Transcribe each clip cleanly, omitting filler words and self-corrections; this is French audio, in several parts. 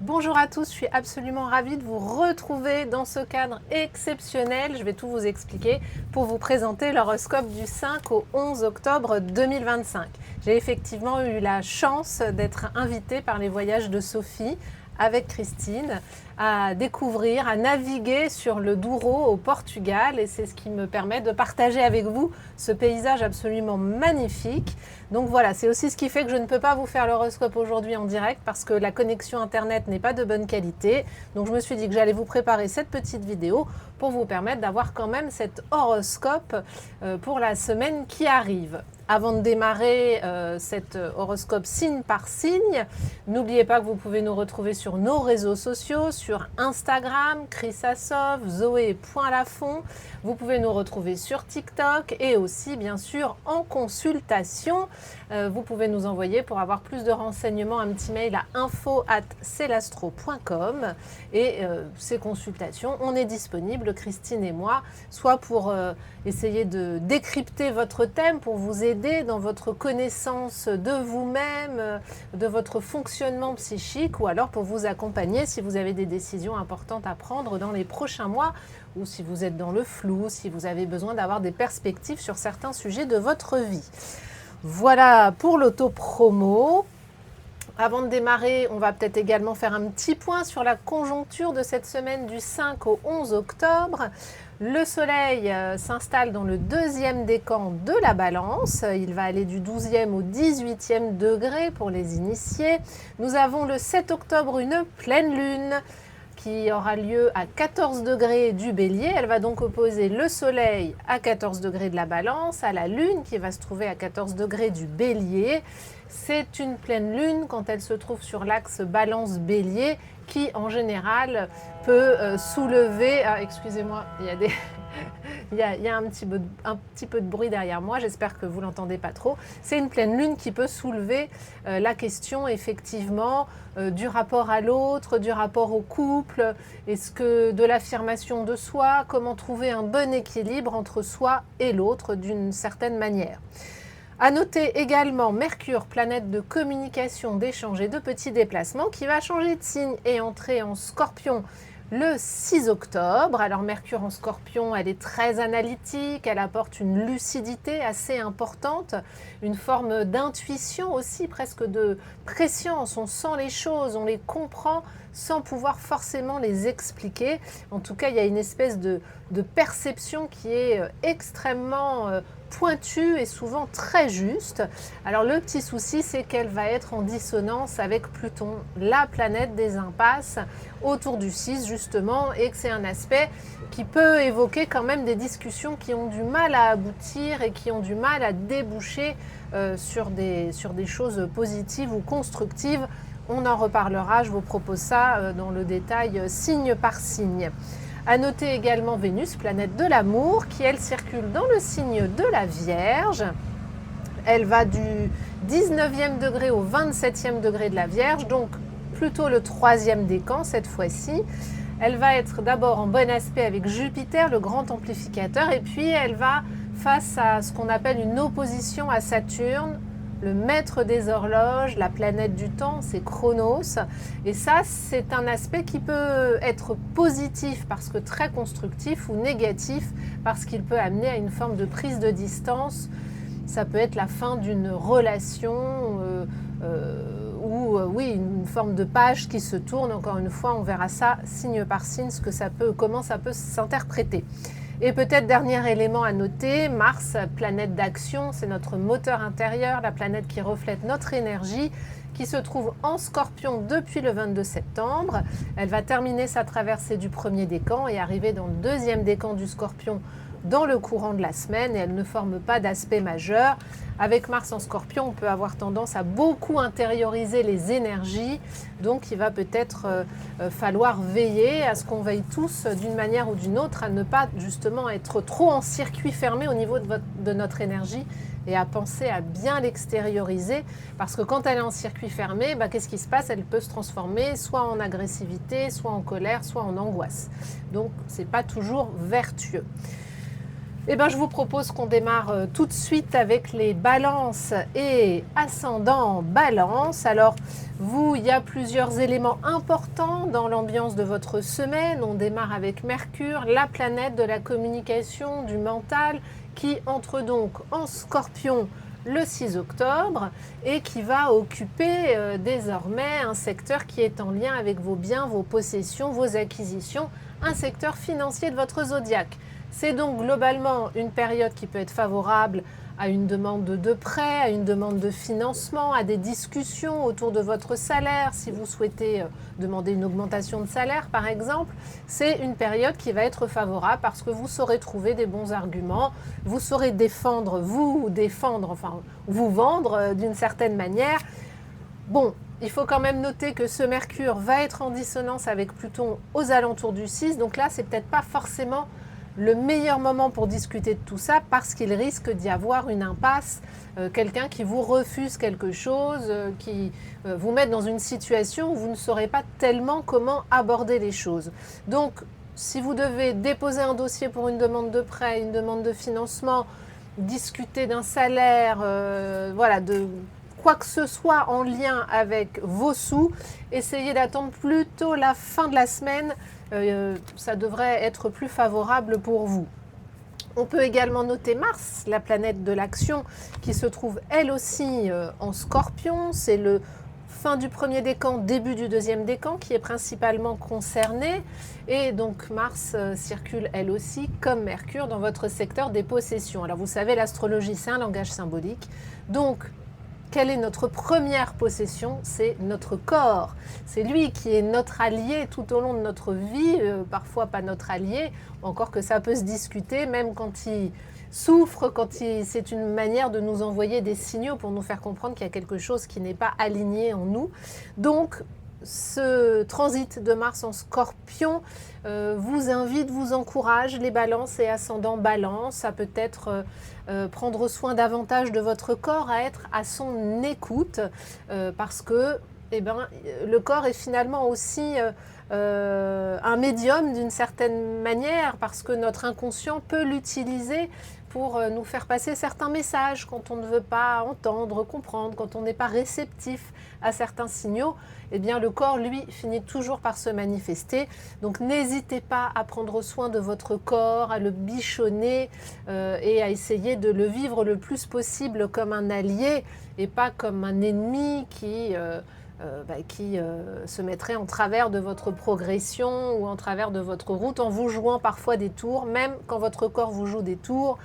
Bonjour à tous, je suis absolument ravie de vous retrouver dans ce cadre exceptionnel. Je vais tout vous expliquer pour vous présenter l'horoscope du 5 au 11 octobre 2025. J'ai effectivement eu la chance d'être invitée par les voyages de Sophie avec Christine à découvrir, à naviguer sur le Douro au Portugal, et c'est ce qui me permet de partager avec vous ce paysage absolument magnifique. Donc voilà, c'est aussi ce qui fait que je ne peux pas vous faire l'horoscope aujourd'hui en direct parce que la connexion internet n'est pas de bonne qualité. Donc je me suis dit que j'allais vous préparer cette petite vidéo pour vous permettre d'avoir quand même cet horoscope pour la semaine qui arrive. Avant de démarrer cet horoscope signe par signe, n'oubliez pas que vous pouvez nous retrouver sur nos réseaux sociaux, sur Instagram, Chris Assov, Zoé.Lafont. Vous pouvez nous retrouver sur TikTok et aussi bien sûr en consultation. Vous pouvez nous envoyer pour avoir plus de renseignements un petit mail à info@celastro.com et ces consultations, on est disponible, Christine et moi, soit pour essayer de décrypter votre thème, pour vous aider dans votre connaissance de vous-même, de votre fonctionnement psychique, ou alors pour vous accompagner si vous avez des décisions importantes à prendre dans les prochains mois, ou si vous êtes dans le flou, si vous avez besoin d'avoir des perspectives sur certains sujets de votre vie. Voilà pour l'auto-promo. Avant de démarrer, on va peut-être également faire un petit point sur la conjoncture de cette semaine du 5 au 11 octobre. Le soleil s'installe dans le deuxième décan de la balance. Il va aller du 12e au 18e degré pour les initiés. Nous avons le 7 octobre une pleine lune qui aura lieu à 14 degrés du bélier. Elle va donc opposer le soleil à 14 degrés de la balance, à la lune qui va se trouver à 14 degrés du bélier. C'est une pleine lune quand elle se trouve sur l'axe balance-bélier qui en général peut soulever... Ah, excusez-moi, il y a un petit peu de bruit derrière moi, j'espère que vous ne l'entendez pas trop. C'est une pleine lune qui peut soulever la question effectivement du rapport à l'autre, du rapport au couple, est-ce que de l'affirmation de soi, comment trouver un bon équilibre entre soi et l'autre d'une certaine manière. À noter également Mercure, planète de communication, d'échange et de petits déplacements, qui va changer de signe et entrer en Scorpion le 6 octobre. Alors Mercure en Scorpion, elle est très analytique, elle apporte une lucidité assez importante, une forme d'intuition aussi, presque de préscience. On sent les choses, on les comprend sans pouvoir forcément les expliquer. En tout cas, il y a une espèce de perception qui est extrêmement pointue et souvent très juste. Alors le petit souci, c'est qu'elle va être en dissonance avec Pluton, la planète des impasses, autour du 6 justement, et que c'est un aspect qui peut évoquer quand même des discussions qui ont du mal à aboutir et qui ont du mal à déboucher sur des choses positives ou constructives. On en reparlera, je vous propose ça dans le détail signe par signe. À noter également Vénus, planète de l'amour, qui elle circule dans le signe de la Vierge. Elle va du 19e degré au 27e degré de la Vierge, donc plutôt le 3e décan cette fois-ci. Elle va être d'abord en bon aspect avec Jupiter, le grand amplificateur, et puis elle va face à ce qu'on appelle une opposition à Saturne, le maître des horloges, la planète du temps, c'est Chronos. Et ça, c'est un aspect qui peut être positif parce que très constructif, ou négatif parce qu'il peut amener à une forme de prise de distance. Ça peut être la fin d'une relation ou oui, une forme de page qui se tourne. Encore une fois, on verra ça signe par signe, comment ça peut s'interpréter. Et peut-être dernier élément à noter, Mars, planète d'action, c'est notre moteur intérieur, la planète qui reflète notre énergie, qui se trouve en Scorpion depuis le 22 septembre. Elle va terminer sa traversée du premier décan et arriver dans le deuxième décan du Scorpion dans le courant de la semaine, et elle ne forme pas d'aspect majeur. Avec Mars en Scorpion, on peut avoir tendance à beaucoup intérioriser les énergies, donc il va peut-être falloir veiller à ce qu'on veille tous d'une manière ou d'une autre à ne pas justement être trop en circuit fermé au niveau de notre énergie, et à penser à bien l'extérioriser, parce que quand elle est en circuit fermé, qu'est-ce qui se passe? Elle peut se transformer soit en agressivité, soit en colère, soit en angoisse. Donc c'est pas toujours vertueux. Eh ben, je vous propose qu'on démarre tout de suite avec les balances et ascendant balance. Alors, vous, il y a plusieurs éléments importants dans l'ambiance de votre semaine. On démarre avec Mercure, la planète de la communication, du mental, qui entre donc en Scorpion le 6 octobre et qui va occuper désormais un secteur qui est en lien avec vos biens, vos possessions, vos acquisitions, un secteur financier de votre zodiaque. C'est donc globalement une période qui peut être favorable à une demande de prêt, à une demande de financement, à des discussions autour de votre salaire. Si vous souhaitez demander une augmentation de salaire, par exemple, c'est une période qui va être favorable parce que vous saurez trouver des bons arguments, vous saurez vous vendre d'une certaine manière. Bon, il faut quand même noter que ce Mercure va être en dissonance avec Pluton aux alentours du 6, donc là, c'est peut-être pas forcément le meilleur moment pour discuter de tout ça parce qu'il risque d'y avoir une impasse, quelqu'un qui vous refuse quelque chose, qui vous met dans une situation où vous ne saurez pas tellement comment aborder les choses. Donc, si vous devez déposer un dossier pour une demande de prêt, une demande de financement, discuter d'un salaire, de quoi que ce soit en lien avec vos sous, essayez d'attendre plutôt la fin de la semaine. Ça devrait être plus favorable pour vous. On peut également noter Mars, la planète de l'action, qui se trouve elle aussi en Scorpion. C'est le fin du premier décan, début du deuxième décan qui est principalement concerné. Et donc Mars circule elle aussi, comme Mercure, dans votre secteur des possessions. Alors vous savez, l'astrologie, c'est un langage symbolique. Donc, quelle est notre première possession? C'est notre corps. C'est lui qui est notre allié tout au long de notre vie, parfois pas notre allié, encore que ça peut se discuter, même quand il souffre, c'est une manière de nous envoyer des signaux pour nous faire comprendre qu'il y a quelque chose qui n'est pas aligné en nous. Donc, ce transit de Mars en Scorpion vous invite, vous encourage, les balances et ascendants balance, à peut-être prendre soin davantage de votre corps, à être à son écoute, parce que le corps est finalement aussi un médium d'une certaine manière, parce que notre inconscient peut l'utiliser pour nous faire passer certains messages quand on ne veut pas entendre, comprendre, quand on n'est pas réceptif à certains signaux. Eh bien, le corps, lui, finit toujours par se manifester. Donc, n'hésitez pas à prendre soin de votre corps, à le bichonner et à essayer de le vivre le plus possible comme un allié et pas comme un ennemi qui se mettrait en travers de votre progression ou en travers de votre route en vous jouant parfois des tours. Même quand votre corps vous joue des tours,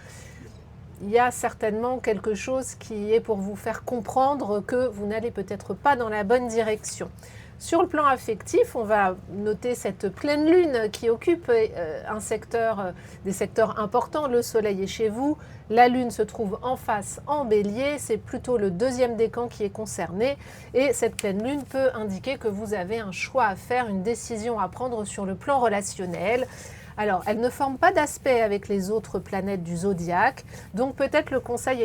il y a certainement quelque chose qui est pour vous faire comprendre que vous n'allez peut-être pas dans la bonne direction. Sur le plan affectif, on va noter cette pleine lune qui occupe des secteurs importants. Le soleil est chez vous, la lune se trouve en face en bélier, c'est plutôt le deuxième décan qui est concerné. Et cette pleine lune peut indiquer que vous avez un choix à faire, une décision à prendre sur le plan relationnel. Alors, elle ne forme pas d'aspect avec les autres planètes du zodiaque, donc peut-être le conseil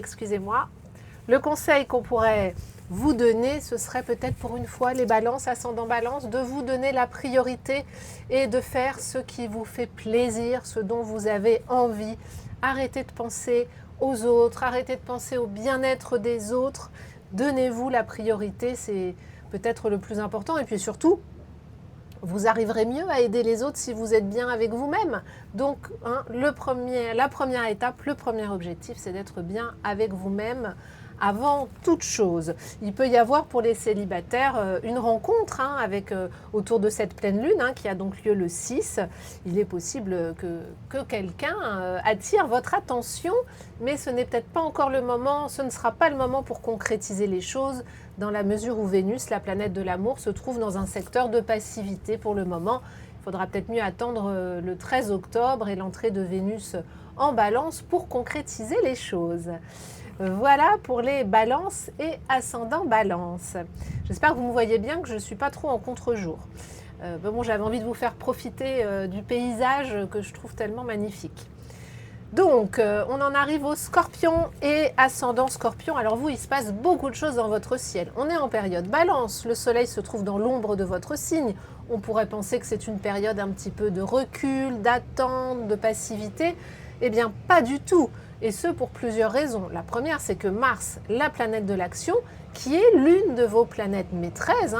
qu'on pourrait vous donner, ce serait peut-être pour une fois, les balances, ascendant balance, de vous donner la priorité et de faire ce qui vous fait plaisir, ce dont vous avez envie. Arrêtez de penser aux autres, arrêtez de penser au bien-être des autres. Donnez-vous la priorité, c'est peut-être le plus important. Et puis surtout, vous arriverez mieux à aider les autres si vous êtes bien avec vous-même. Donc, la première étape, le premier objectif, c'est d'être bien avec vous-même avant toute chose. Il peut y avoir pour les célibataires une rencontre autour de cette pleine lune qui a donc lieu le 6. Il est possible que quelqu'un attire votre attention, mais ce n'est peut-être pas encore le moment, ce ne sera pas le moment pour concrétiser les choses, dans la mesure où Vénus, la planète de l'amour, se trouve dans un secteur de passivité pour le moment. Il faudra peut-être mieux attendre le 13 octobre et l'entrée de Vénus en balance pour concrétiser les choses. Voilà pour les balances et ascendants balance. J'espère que vous me voyez bien, que je ne suis pas trop en contre-jour. J'avais envie de vous faire profiter du paysage que je trouve tellement magnifique. Donc, on en arrive au Scorpion et ascendant Scorpion. Alors vous, il se passe beaucoup de choses dans votre ciel. On est en période balance, le soleil se trouve dans l'ombre de votre signe. On pourrait penser que c'est une période un petit peu de recul, d'attente, de passivité. Eh bien, pas du tout. Et ce, pour plusieurs raisons. La première, c'est que Mars, la planète de l'action, qui est l'une de vos planètes maîtresses,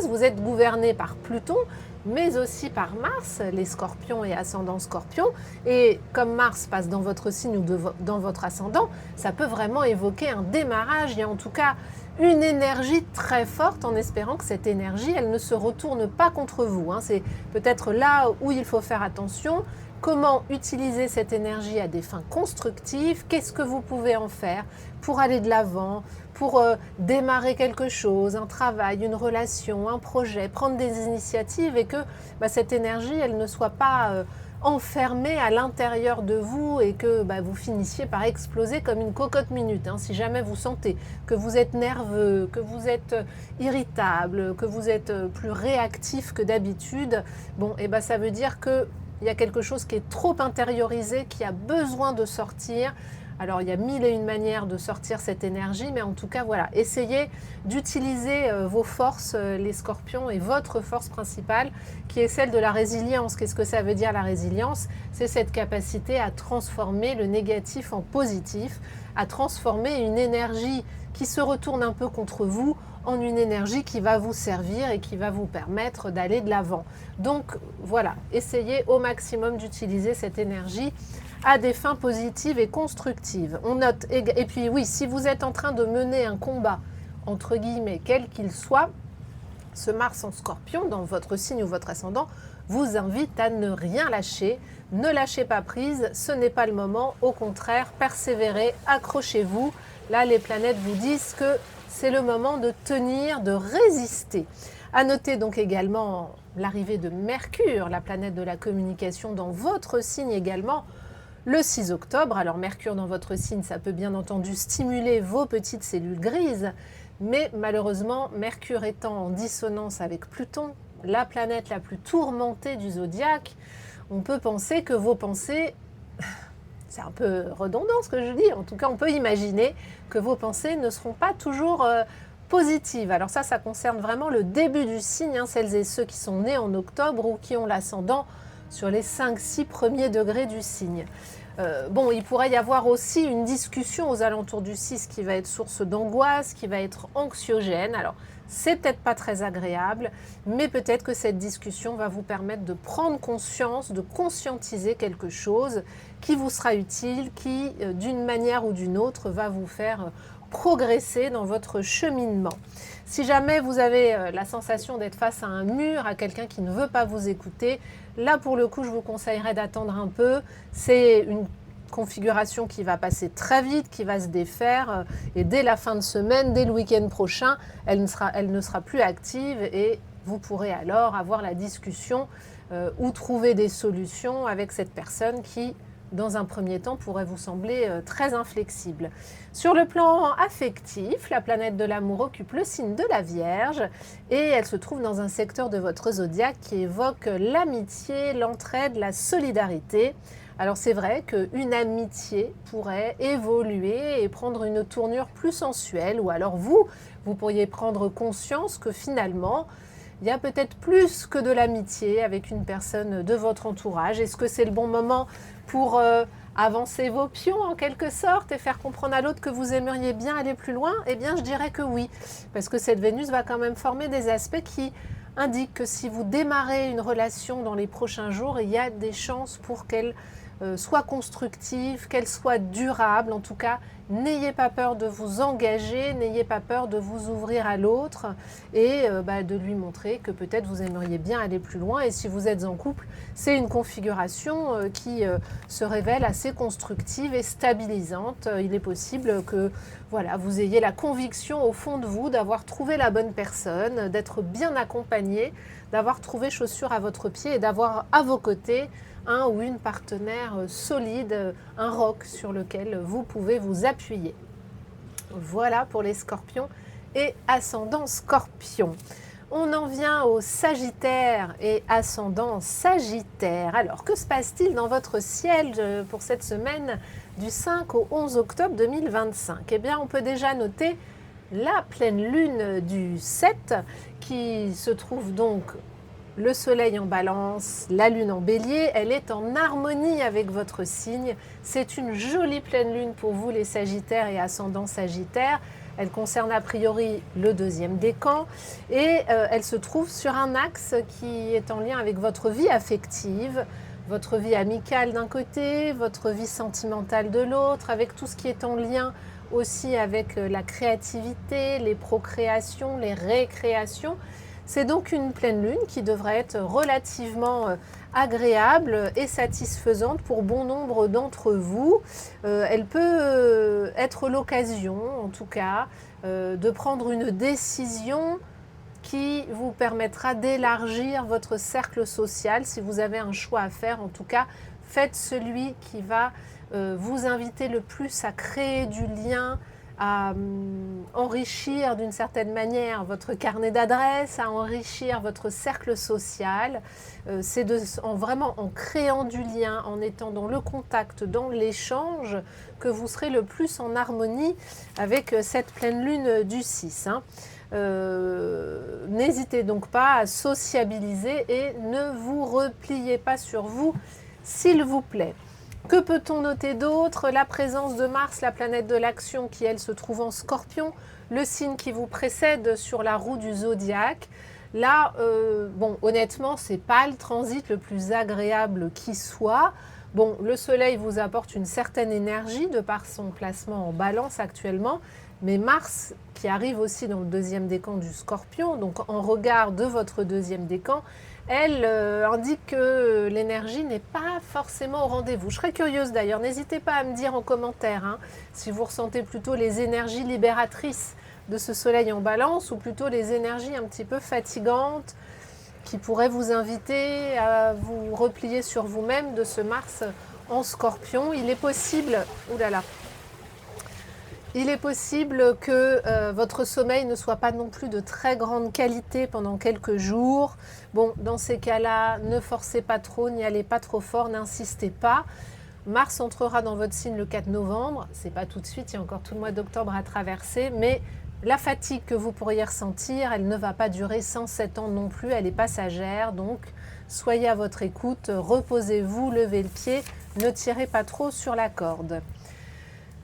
vous êtes gouverné par Pluton, mais aussi par Mars, les scorpions et ascendant scorpion. Et comme Mars passe dans votre signe ou dans votre ascendant, ça peut vraiment évoquer un démarrage et en tout cas une énergie très forte, en espérant que cette énergie, elle ne se retourne pas contre vous. C'est peut-être là où il faut faire attention. Comment utiliser cette énergie à des fins constructives? Qu'est-ce que vous pouvez en faire pour aller de l'avant, pour démarrer quelque chose, un travail, une relation, un projet, prendre des initiatives et que cette énergie, elle ne soit pas enfermée à l'intérieur de vous et que vous finissiez par exploser comme une cocotte minute. Si jamais vous sentez que vous êtes nerveux, que vous êtes irritable, que vous êtes plus réactif que d'habitude, ça veut dire que il y a quelque chose qui est trop intériorisé, qui a besoin de sortir. Alors, il y a mille et une manières de sortir cette énergie, mais en tout cas, voilà, essayez d'utiliser vos forces, les scorpions, et votre force principale, qui est celle de la résilience. Qu'est-ce que ça veut dire, la résilience? C'est cette capacité à transformer le négatif en positif, à transformer une énergie qui se retourne un peu contre vous en une énergie qui va vous servir et qui va vous permettre d'aller de l'avant. Donc voilà, essayez au maximum d'utiliser cette énergie à des fins positives et constructives. On note, et puis oui, si vous êtes en train de mener un combat, entre guillemets, quel qu'il soit, ce Mars en Scorpion, dans votre signe ou votre ascendant, vous invite à ne rien lâcher. Ne lâchez pas prise, ce n'est pas le moment. Au contraire, persévérez, accrochez-vous. Là, les planètes vous disent que c'est le moment de tenir, de résister. À noter donc également l'arrivée de Mercure, la planète de la communication, dans votre signe également, le 6 octobre. Alors Mercure dans votre signe, ça peut bien entendu stimuler vos petites cellules grises, mais malheureusement, Mercure étant en dissonance avec Pluton, la planète la plus tourmentée du zodiaque, on peut penser que vos pensées... C'est un peu redondant ce que je dis, en tout cas on peut imaginer que vos pensées ne seront pas toujours positives. Alors ça concerne vraiment le début du signe, celles et ceux qui sont nés en octobre ou qui ont l'ascendant sur les 5-6 premiers degrés du signe. Il pourrait y avoir aussi une discussion aux alentours du 6 qui va être source d'angoisse, qui va être anxiogène. Alors, c'est peut-être pas très agréable, mais peut-être que cette discussion va vous permettre de prendre conscience, de conscientiser quelque chose qui vous sera utile, qui, d'une manière ou d'une autre, va vous faire progresser dans votre cheminement. Si jamais vous avez la sensation d'être face à un mur, à quelqu'un qui ne veut pas vous écouter, là pour le coup je vous conseillerais d'attendre un peu. C'est une configuration qui va passer très vite, qui va se défaire et dès la fin de semaine, dès le week-end prochain, elle ne sera plus active et vous pourrez alors avoir la discussion ou trouver des solutions avec cette personne qui, dans un premier temps, pourrait vous sembler très inflexible. Sur le plan affectif, la planète de l'amour occupe le signe de la Vierge et elle se trouve dans un secteur de votre zodiaque qui évoque l'amitié, l'entraide, la solidarité. Alors c'est vrai qu'une amitié pourrait évoluer et prendre une tournure plus sensuelle, ou alors vous pourriez prendre conscience que finalement, il y a peut-être plus que de l'amitié avec une personne de votre entourage. Est-ce que c'est le bon moment pour avancer vos pions en quelque sorte et faire comprendre à l'autre que vous aimeriez bien aller plus loin? Eh bien, je dirais que oui, parce que cette Vénus va quand même former des aspects qui indiquent que si vous démarrez une relation dans les prochains jours, il y a des chances pour qu'elle soit constructive, qu'elle soit durable. En tout cas, n'ayez pas peur de vous engager, n'ayez pas peur de vous ouvrir à l'autre et de lui montrer que peut-être vous aimeriez bien aller plus loin. Et si vous êtes en couple, c'est une configuration qui se révèle assez constructive et stabilisante. Il est possible que vous ayez la conviction au fond de vous d'avoir trouvé la bonne personne, d'être bien accompagné, d'avoir trouvé chaussure à votre pied et d'avoir à vos côtés un ou une partenaire solide, un roc sur lequel vous pouvez vous appuyer. Voilà pour les scorpions et ascendant scorpion. On en vient aux sagittaires et ascendant sagittaire. Alors, que se passe-t-il dans votre ciel pour cette semaine du 5 au 11 octobre 2025? Eh bien, on peut déjà noter la pleine lune du 7 qui se trouve donc Le soleil en balance, la lune en bélier, elle est en harmonie avec votre signe. C'est une jolie pleine lune pour vous les sagittaires et ascendants sagittaires. Elle concerne a priori le deuxième décan et elle se trouve sur un axe qui est en lien avec votre vie affective, votre vie amicale d'un côté, votre vie sentimentale de l'autre, avec tout ce qui est en lien aussi avec la créativité, les procréations, les récréations. C'est donc une pleine lune qui devrait être relativement agréable et satisfaisante pour bon nombre d'entre vous. Elle peut être l'occasion, en tout cas, de prendre une décision qui vous permettra d'élargir votre cercle social. Si vous avez un choix à faire, en tout cas, faites celui qui va vous inviter le plus à créer du lien, à enrichir d'une certaine manière votre carnet d'adresses, à enrichir votre cercle social. C'est vraiment en créant du lien, en étant dans le contact, dans l'échange, que vous serez le plus en harmonie avec cette pleine lune du 6. N'hésitez donc pas à sociabiliser et ne vous repliez pas sur vous, s'il vous plaît. Que peut-on noter d'autre? La présence de Mars, la planète de l'action, qui elle se trouve en Scorpion, le signe qui vous précède sur la roue du zodiaque. Là, bon, honnêtement, c'est pas le transit le plus agréable qui soit. Bon, le soleil vous apporte une certaine énergie de par son placement en balance actuellement, mais Mars, qui arrive aussi dans le deuxième décan du Scorpion, donc en regard de votre deuxième décan, elle indique que l'énergie n'est pas forcément au rendez-vous. Je serais curieuse d'ailleurs, n'hésitez pas à me dire en commentaire si vous ressentez plutôt les énergies libératrices de ce soleil en balance ou plutôt les énergies un petit peu fatigantes qui pourraient vous inviter à vous replier sur vous-même de ce Mars en Scorpion. Il est possible, il est possible que votre sommeil ne soit pas non plus de très grande qualité pendant quelques jours. Bon, dans ces cas-là, ne forcez pas trop, n'y allez pas trop fort, n'insistez pas. Mars entrera dans votre signe le 4 novembre. C'est pas tout de suite, il y a encore tout le mois d'octobre à traverser, mais la fatigue que vous pourriez ressentir, elle ne va pas durer 107 ans non plus, elle est passagère. Donc, soyez à votre écoute, reposez-vous, levez le pied, ne tirez pas trop sur la corde.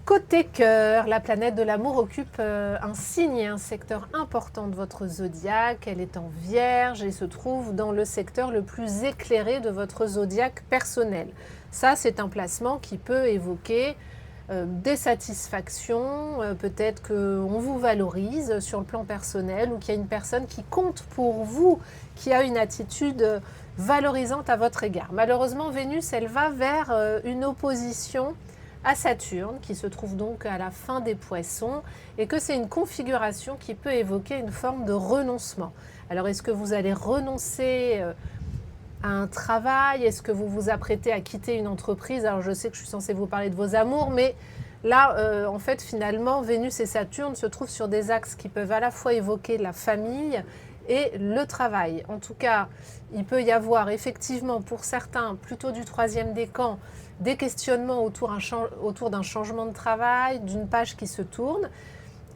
Côté cœur, la planète de l'amour occupe un signe et un secteur important de votre zodiaque. Elle est en Vierge et se trouve dans le secteur le plus éclairé de votre zodiaque personnel. Ça, c'est un placement qui peut évoquer des satisfactions, peut-être qu'on vous valorise sur le plan personnel ou qu'il y a une personne qui compte pour vous, qui a une attitude valorisante à votre égard. Malheureusement, Vénus, elle va vers une opposition à Saturne, qui se trouve donc à la fin des Poissons, et que c'est une configuration qui peut évoquer une forme de renoncement. Alors, est-ce que vous allez renoncer à un travail? Est-ce que vous vous apprêtez à quitter une entreprise? Alors, je sais que je suis censée vous parler de vos amours, mais là, en fait, finalement, Vénus et Saturne se trouvent sur des axes qui peuvent à la fois évoquer la famille et le travail. En tout cas, il peut y avoir effectivement pour certains, plutôt du troisième décan, des questionnements autour d'un changement de travail, d'une page qui se tourne,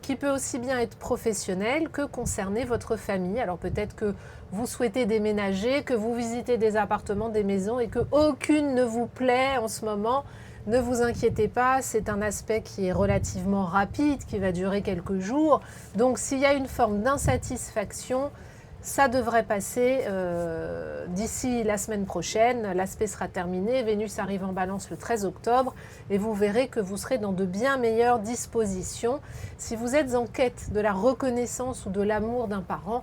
qui peut aussi bien être professionnel que concerner votre famille. Alors peut-être que vous souhaitez déménager, que vous visitez des appartements, des maisons et qu'aucune ne vous plaît en ce moment. Ne vous inquiétez pas, c'est un aspect qui est relativement rapide, qui va durer quelques jours. Donc s'il y a une forme d'insatisfaction, ça devrait passer d'ici la semaine prochaine. L'aspect sera terminé. Vénus arrive en balance le 13 octobre et vous verrez que vous serez dans de bien meilleures dispositions. Si vous êtes en quête de la reconnaissance ou de l'amour d'un parent,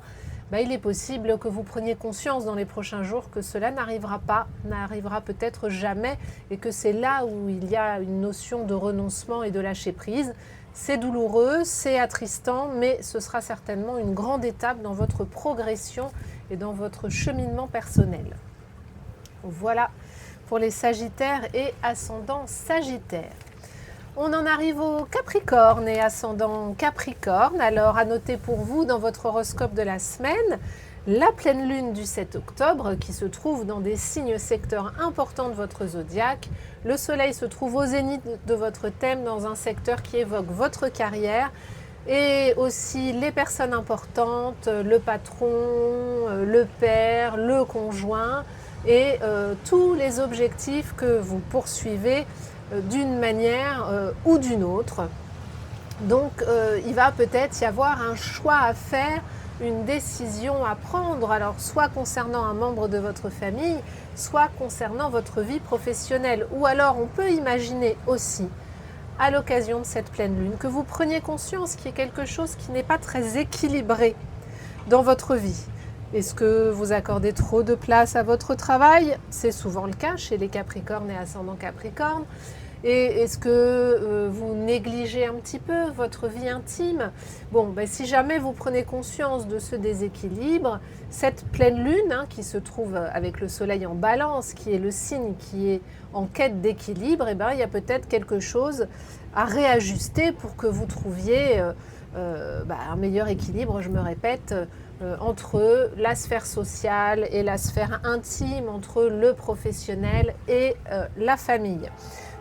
il est possible que vous preniez conscience dans les prochains jours que cela n'arrivera pas, n'arrivera peut-être jamais, et que c'est là où il y a une notion de renoncement et de lâcher prise. C'est douloureux, c'est attristant, mais ce sera certainement une grande étape dans votre progression et dans votre cheminement personnel. Voilà pour les Sagittaires et ascendants Sagittaires. On en arrive au Capricorne et ascendant Capricorne. Alors, à noter pour vous dans votre horoscope de la semaine, la pleine lune du 7 octobre qui se trouve dans des signes secteurs importants de votre zodiaque. Le soleil se trouve au zénith de votre thème dans un secteur qui évoque votre carrière. et aussi les personnes importantes, le patron, le père, le conjoint et tous les objectifs que vous poursuivez d'une manière ou d'une autre. Donc il va peut-être y avoir un choix à faire, une décision à prendre, alors soit concernant un membre de votre famille, soit concernant votre vie professionnelle. Ou alors on peut imaginer aussi, à l'occasion de cette pleine lune, que vous preniez conscience qu'il y a quelque chose qui n'est pas très équilibré dans votre vie. Est-ce que vous accordez trop de place à votre travail? C'est souvent le cas chez les Capricornes et ascendant Capricorne. Et est-ce que vous négligez un petit peu votre vie intime? Bon, ben, si jamais vous prenez conscience de ce déséquilibre, cette pleine lune qui se trouve avec le soleil en balance, qui est le signe qui est en quête d'équilibre, eh ben, il y a peut-être quelque chose à réajuster pour que vous trouviez un meilleur équilibre, je me répète, entre la sphère sociale et la sphère intime, entre le professionnel et la famille.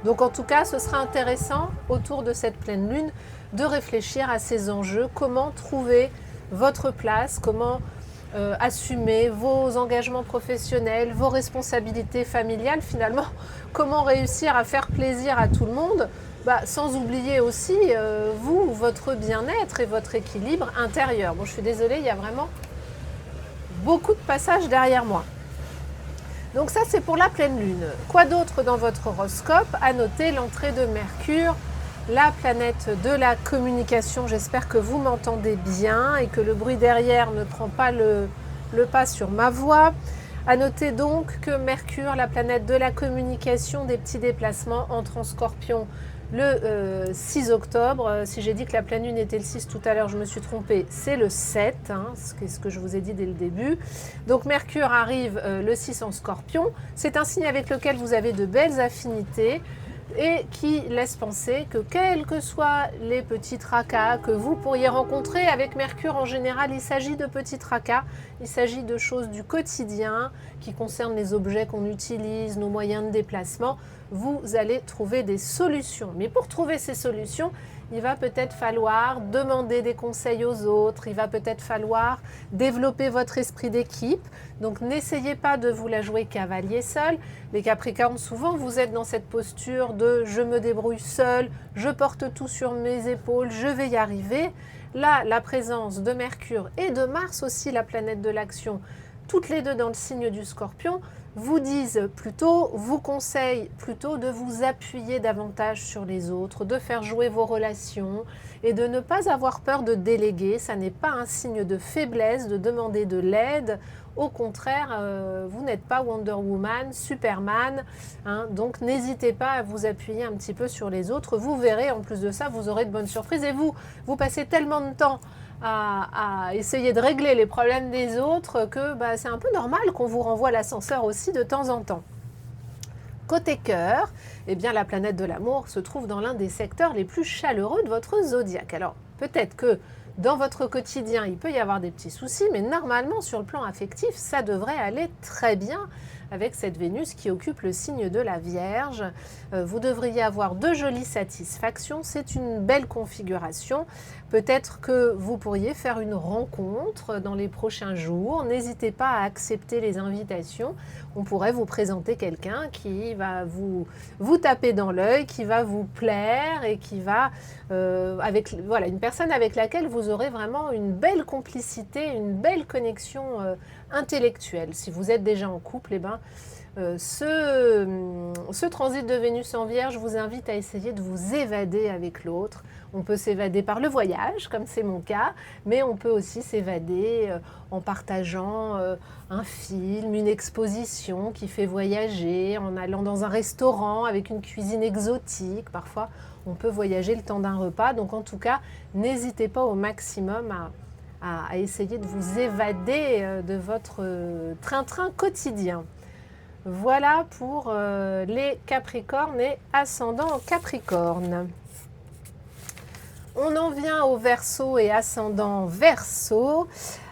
Donc en tout cas, ce sera intéressant autour de cette pleine lune de réfléchir à ces enjeux, comment trouver votre place, comment assumer vos engagements professionnels, vos responsabilités familiales finalement, comment réussir à faire plaisir à tout le monde, sans oublier aussi vous, votre bien-être et votre équilibre intérieur. Bon, je suis désolée, il y a vraiment beaucoup de passages derrière moi. Donc ça, c'est pour la pleine lune. Quoi d'autre dans votre horoscope? À noter l'entrée de Mercure, la planète de la communication. J'espère que vous m'entendez bien et que le bruit derrière ne prend pas le pas sur ma voix. À noter donc que Mercure, la planète de la communication, des petits déplacements, entre en Scorpion le 6 octobre. Si j'ai dit que la pleine lune était le 6 tout à l'heure, je me suis trompée, c'est le 7, ce que je vous ai dit dès le début. Donc Mercure arrive le 6 en Scorpion. C'est un signe avec lequel vous avez de belles affinités et qui laisse penser que quels que soient les petits tracas que vous pourriez rencontrer avec Mercure, en général, il s'agit de petits tracas, il s'agit de choses du quotidien qui concernent les objets qu'on utilise, nos moyens de déplacement. Vous allez trouver des solutions. Mais pour trouver ces solutions, il va peut-être falloir demander des conseils aux autres, il va peut-être falloir développer votre esprit d'équipe. Donc n'essayez pas de vous la jouer cavalier seul. Les Capricornes, souvent, vous êtes dans cette posture de « je me débrouille seul, je porte tout sur mes épaules, je vais y arriver ». Là, la présence de Mercure et de Mars aussi, la planète de l'action, toutes les deux dans le signe du Scorpion, vous conseillent plutôt de vous appuyer davantage sur les autres, de faire jouer vos relations et de ne pas avoir peur de déléguer. Ça n'est pas un signe de faiblesse de demander de l'aide. Au contraire, vous n'êtes pas Wonder Woman, Superman, donc n'hésitez pas à vous appuyer un petit peu sur les autres. Vous verrez, en plus de ça, vous aurez de bonnes surprises. Et vous passez tellement de temps à essayer de régler les problèmes des autres que c'est un peu normal qu'on vous renvoie l'ascenseur aussi de temps en temps. Côté cœur, eh bien, la planète de l'amour se trouve dans l'un des secteurs les plus chaleureux de votre zodiaque. Alors peut-être que dans votre quotidien, il peut y avoir des petits soucis, mais normalement, sur le plan affectif, ça devrait aller très bien avec cette Vénus qui occupe le signe de la Vierge. Vous devriez avoir de jolies satisfactions, c'est une belle configuration. Peut-être que vous pourriez faire une rencontre dans les prochains jours. N'hésitez pas à accepter les invitations. On pourrait vous présenter quelqu'un qui va vous taper dans l'œil, qui va vous plaire et qui va, une personne avec laquelle vous aurez vraiment une belle complicité, une belle connexion intellectuelle. Si vous êtes déjà en couple, ce transit de Vénus en Vierge vous invite à essayer de vous évader avec l'autre. On peut s'évader par le voyage, comme c'est mon cas, mais on peut aussi s'évader en partageant un film, une exposition qui fait voyager, en allant dans un restaurant avec une cuisine exotique. Parfois, on peut voyager le temps d'un repas. Donc en tout cas, n'hésitez pas au maximum à essayer de vous évader de votre train-train quotidien. Voilà pour les Capricornes et ascendant Capricorne. On en vient au Verseau et ascendant Verseau.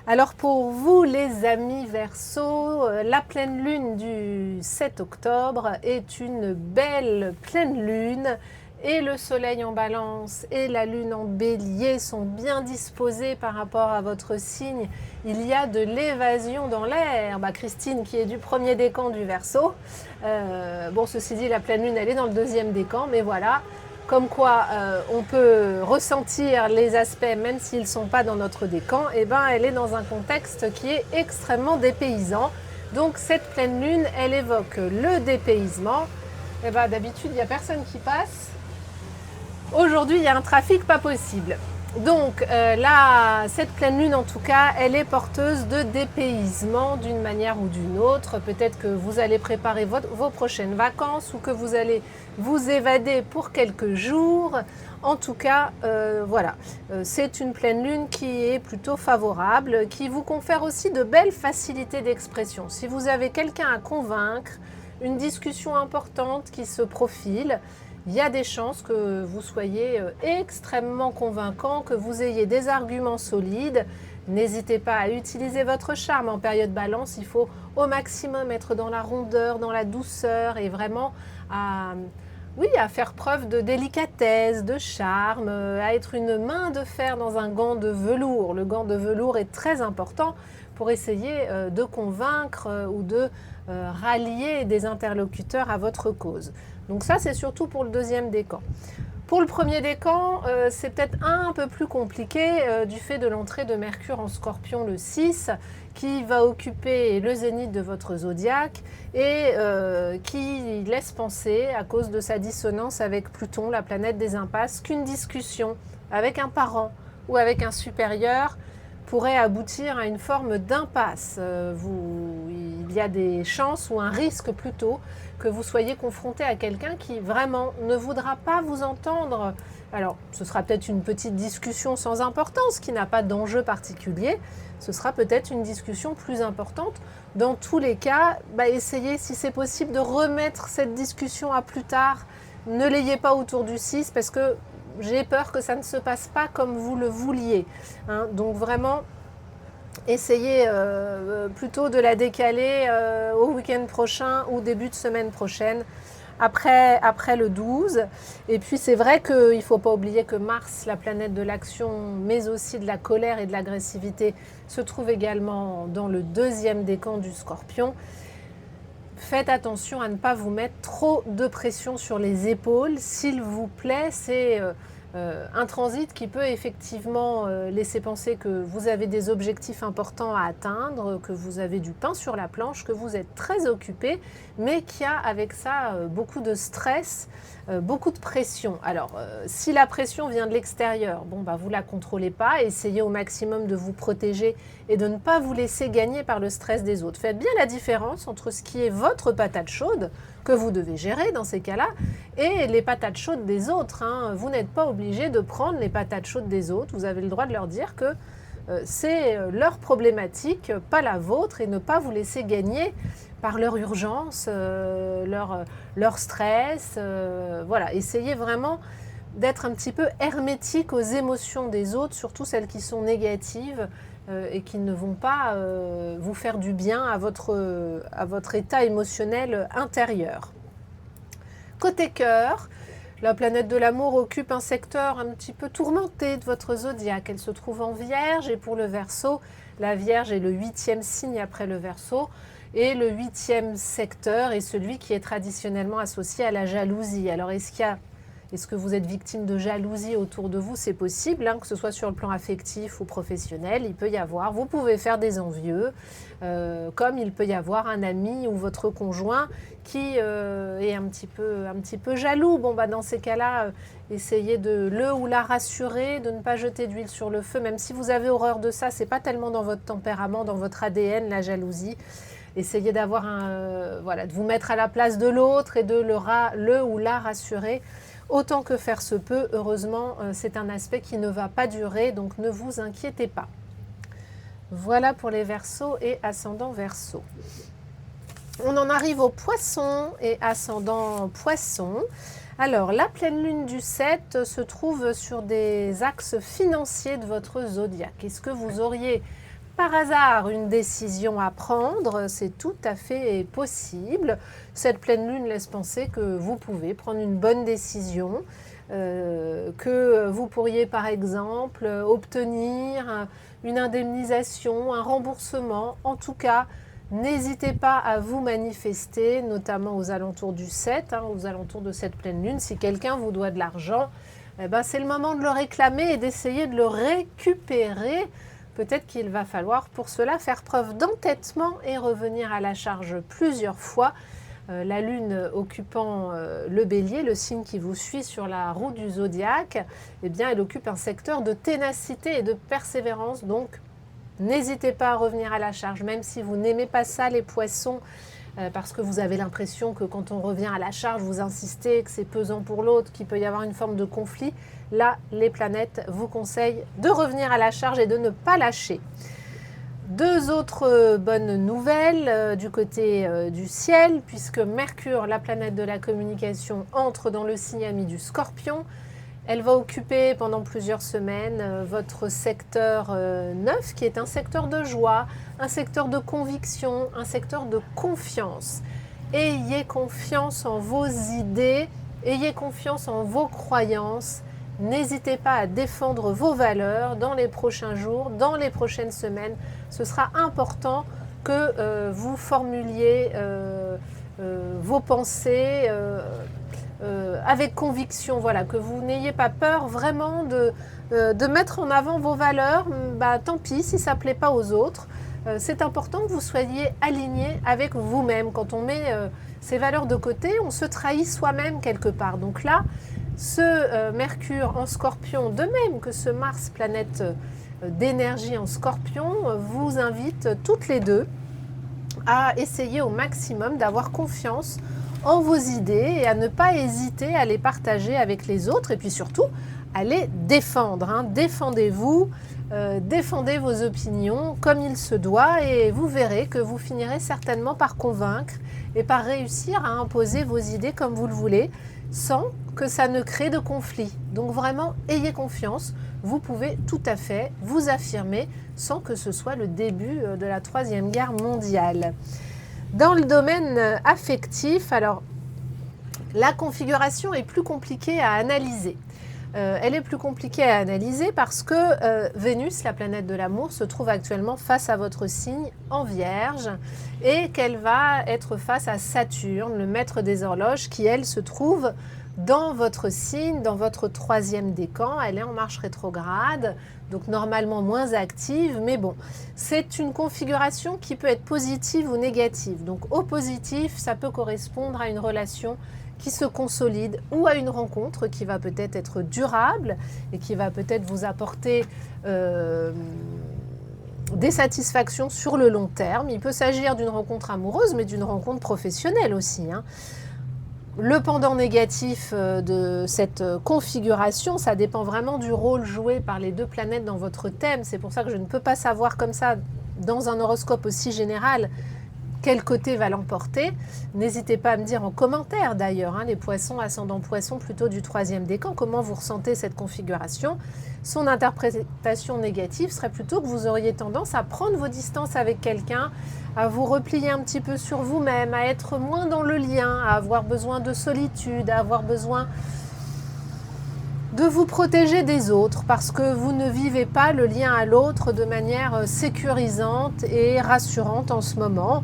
Alors pour vous les amis Verseau, la pleine lune du 7 octobre est une belle pleine lune et le soleil en balance et la lune en bélier sont bien disposés par rapport à votre signe, il y a de l'évasion dans l'air. Christine qui est du premier décan du Verseau, bon ceci dit la pleine lune elle est dans le deuxième décan, mais voilà, comme quoi on peut ressentir les aspects même s'ils ne sont pas dans notre décan, et elle est dans un contexte qui est extrêmement dépaysant. Donc cette pleine lune elle évoque le dépaysement. D'habitude il n'y a personne qui passe. Aujourd'hui, il y a un trafic pas possible. Donc là, cette pleine lune, en tout cas, elle est porteuse de dépaysement d'une manière ou d'une autre. Peut-être que vous allez préparer vos prochaines vacances ou que vous allez vous évader pour quelques jours. En tout cas, voilà, c'est une pleine lune qui est plutôt favorable, qui vous confère aussi de belles facilités d'expression. Si vous avez quelqu'un à convaincre, une discussion importante qui se profile, il y a des chances que vous soyez extrêmement convaincant, que vous ayez des arguments solides. N'hésitez pas à utiliser votre charme. En période balance, il faut au maximum être dans la rondeur, dans la douceur et vraiment à faire preuve de délicatesse, de charme, à être une main de fer dans un gant de velours. Le gant de velours est très important pour essayer de convaincre ou de rallier des interlocuteurs à votre cause. Donc ça, c'est surtout pour le deuxième décan. Pour le premier décan, c'est peut-être un peu plus compliqué du fait de l'entrée de Mercure en Scorpion le 6, qui va occuper le zénith de votre zodiaque et qui laisse penser, à cause de sa dissonance avec Pluton, la planète des impasses, qu'une discussion avec un parent ou avec un supérieur pourrait aboutir à une forme d'impasse. Il y a des chances ou un risque plutôt que vous soyez confronté à quelqu'un qui vraiment ne voudra pas vous entendre. Alors, ce sera peut-être une petite discussion sans importance, qui n'a pas d'enjeu particulier. Ce sera peut-être une discussion plus importante. Dans tous les cas, essayez, si c'est possible, de remettre cette discussion à plus tard. Ne l'ayez pas autour du 6 parce que j'ai peur que ça ne se passe pas comme vous le vouliez. Donc vraiment, essayez plutôt de la décaler au week-end prochain ou début de semaine prochaine, après le 12. Et puis c'est vrai qu'il ne faut pas oublier que Mars, la planète de l'action, mais aussi de la colère et de l'agressivité, se trouve également dans le deuxième décan du Scorpion. Faites attention à ne pas vous mettre trop de pression sur les épaules, s'il vous plaît. C'est un transit qui peut effectivement laisser penser que vous avez des objectifs importants à atteindre, que vous avez du pain sur la planche, que vous êtes très occupé, mais qu'il y a avec ça beaucoup de stress, beaucoup de pression. Alors, si la pression vient de l'extérieur, vous ne la contrôlez pas, essayez au maximum de vous protéger et de ne pas vous laisser gagner par le stress des autres. Faites bien la différence entre ce qui est votre patate chaude, que vous devez gérer dans ces cas-là, et les patates chaudes des autres. Vous n'êtes pas obligé de prendre les patates chaudes des autres. Vous avez le droit de leur dire que c'est leur problématique, pas la vôtre, et ne pas vous laisser gagner par leur urgence, leur stress. Voilà, essayez vraiment d'être un petit peu hermétique aux émotions des autres, surtout celles qui sont négatives et qui ne vont pas vous faire du bien à votre état émotionnel intérieur. Côté cœur, la planète de l'amour occupe un secteur un petit peu tourmenté de votre zodiaque. Elle se trouve en Vierge, et pour le Verseau, la Vierge est le 8e signe après le Verseau. Et le 8e secteur est celui qui est traditionnellement associé à la jalousie. Alors est-ce que vous êtes victime de jalousie autour de vous? C'est possible, que ce soit sur le plan affectif ou professionnel, il peut y avoir. Vous pouvez faire des envieux, comme il peut y avoir un ami ou votre conjoint qui est un petit peu jaloux. Dans ces cas-là, essayez de le ou la rassurer, de ne pas jeter d'huile sur le feu, même si vous avez horreur de ça. C'est pas tellement dans votre tempérament, dans votre ADN, la jalousie. Essayez d'avoir de vous mettre à la place de l'autre et de le ou la rassurer. Autant que faire se peut, heureusement, c'est un aspect qui ne va pas durer, donc ne vous inquiétez pas. Voilà pour les Verseaux et ascendant Verseau. On en arrive aux Poissons et ascendant Poissons. Alors, la pleine lune du 7 se trouve sur des axes financiers de votre zodiaque. Est-ce que vous auriez par hasard une décision à prendre, c'est tout à fait possible. Cette pleine lune laisse penser que vous pouvez prendre une bonne décision, que vous pourriez par exemple obtenir une indemnisation, un remboursement. En tout cas, n'hésitez pas à vous manifester, notamment aux alentours du 7, aux alentours de cette pleine lune. Si quelqu'un vous doit de l'argent, c'est le moment de le réclamer et d'essayer de le récupérer. Peut-être qu'il va falloir pour cela faire preuve d'entêtement et revenir à la charge plusieurs fois. La lune occupant le bélier, le signe qui vous suit sur la roue du zodiaque, eh bien, elle occupe un secteur de ténacité et de persévérance. Donc, n'hésitez pas à revenir à la charge, même si vous n'aimez pas ça, les poissons, parce que vous avez l'impression que quand on revient à la charge, vous insistez, que c'est pesant pour l'autre, qu'il peut y avoir une forme de conflit. Là, les planètes vous conseillent de revenir à la charge et de ne pas lâcher. Deux autres bonnes nouvelles du côté du ciel, puisque Mercure, la planète de la communication, entre dans le signe ami du Scorpion. Elle va occuper pendant plusieurs semaines votre secteur 9, qui est un secteur de joie, un secteur de conviction, un secteur de confiance. Ayez confiance en vos idées, ayez confiance en vos croyances. N'hésitez pas à défendre vos valeurs dans les prochains jours, dans les prochaines semaines. Ce sera important que vous formuliez vos pensées avec conviction. Voilà, que vous n'ayez pas peur vraiment de mettre en avant vos valeurs. Tant pis si ça ne plaît pas aux autres. C'est important que vous soyez aligné avec vous-même. Quand on met ces valeurs de côté, on se trahit soi-même quelque part. Donc là, ce Mercure en Scorpion, de même que ce Mars, planète d'énergie en Scorpion, vous invite toutes les deux à essayer au maximum d'avoir confiance en vos idées et à ne pas hésiter à les partager avec les autres et puis surtout à les défendre. Défendez-vous, défendez vos opinions comme il se doit et vous verrez que vous finirez certainement par convaincre et par réussir à imposer vos idées comme vous le voulez, sans que ça ne crée de conflit. Donc vraiment, ayez confiance, vous pouvez tout à fait vous affirmer sans que ce soit le début de la Troisième Guerre mondiale. Dans le domaine affectif, alors la configuration est plus compliquée à analyser. Elle est plus compliquée à analyser parce que Vénus, la planète de l'amour, se trouve actuellement face à votre signe en Vierge et qu'elle va être face à Saturne, le maître des horloges, qui elle se trouve dans votre signe, dans votre troisième décan. Elle est en marche rétrograde, donc normalement moins active, mais bon, c'est une configuration qui peut être positive ou négative. Donc au positif, ça peut correspondre à une relation qui se consolide ou à une rencontre qui va peut-être être durable et qui va peut-être vous apporter des satisfactions sur le long terme. Il peut s'agir d'une rencontre amoureuse, mais d'une rencontre professionnelle aussi. Le pendant négatif de cette configuration, ça dépend vraiment du rôle joué par les deux planètes dans votre thème. C'est pour ça que je ne peux pas savoir comme ça, dans un horoscope aussi général, quel côté va l'emporter. N'hésitez pas à me dire en commentaire d'ailleurs, les poissons, ascendant poisson, plutôt du troisième décan, comment vous ressentez cette configuration. Son interprétation négative serait plutôt que vous auriez tendance à prendre vos distances avec quelqu'un, à vous replier un petit peu sur vous-même, à être moins dans le lien, à avoir besoin de solitude, à avoir besoin de vous protéger des autres parce que vous ne vivez pas le lien à l'autre de manière sécurisante et rassurante en ce moment.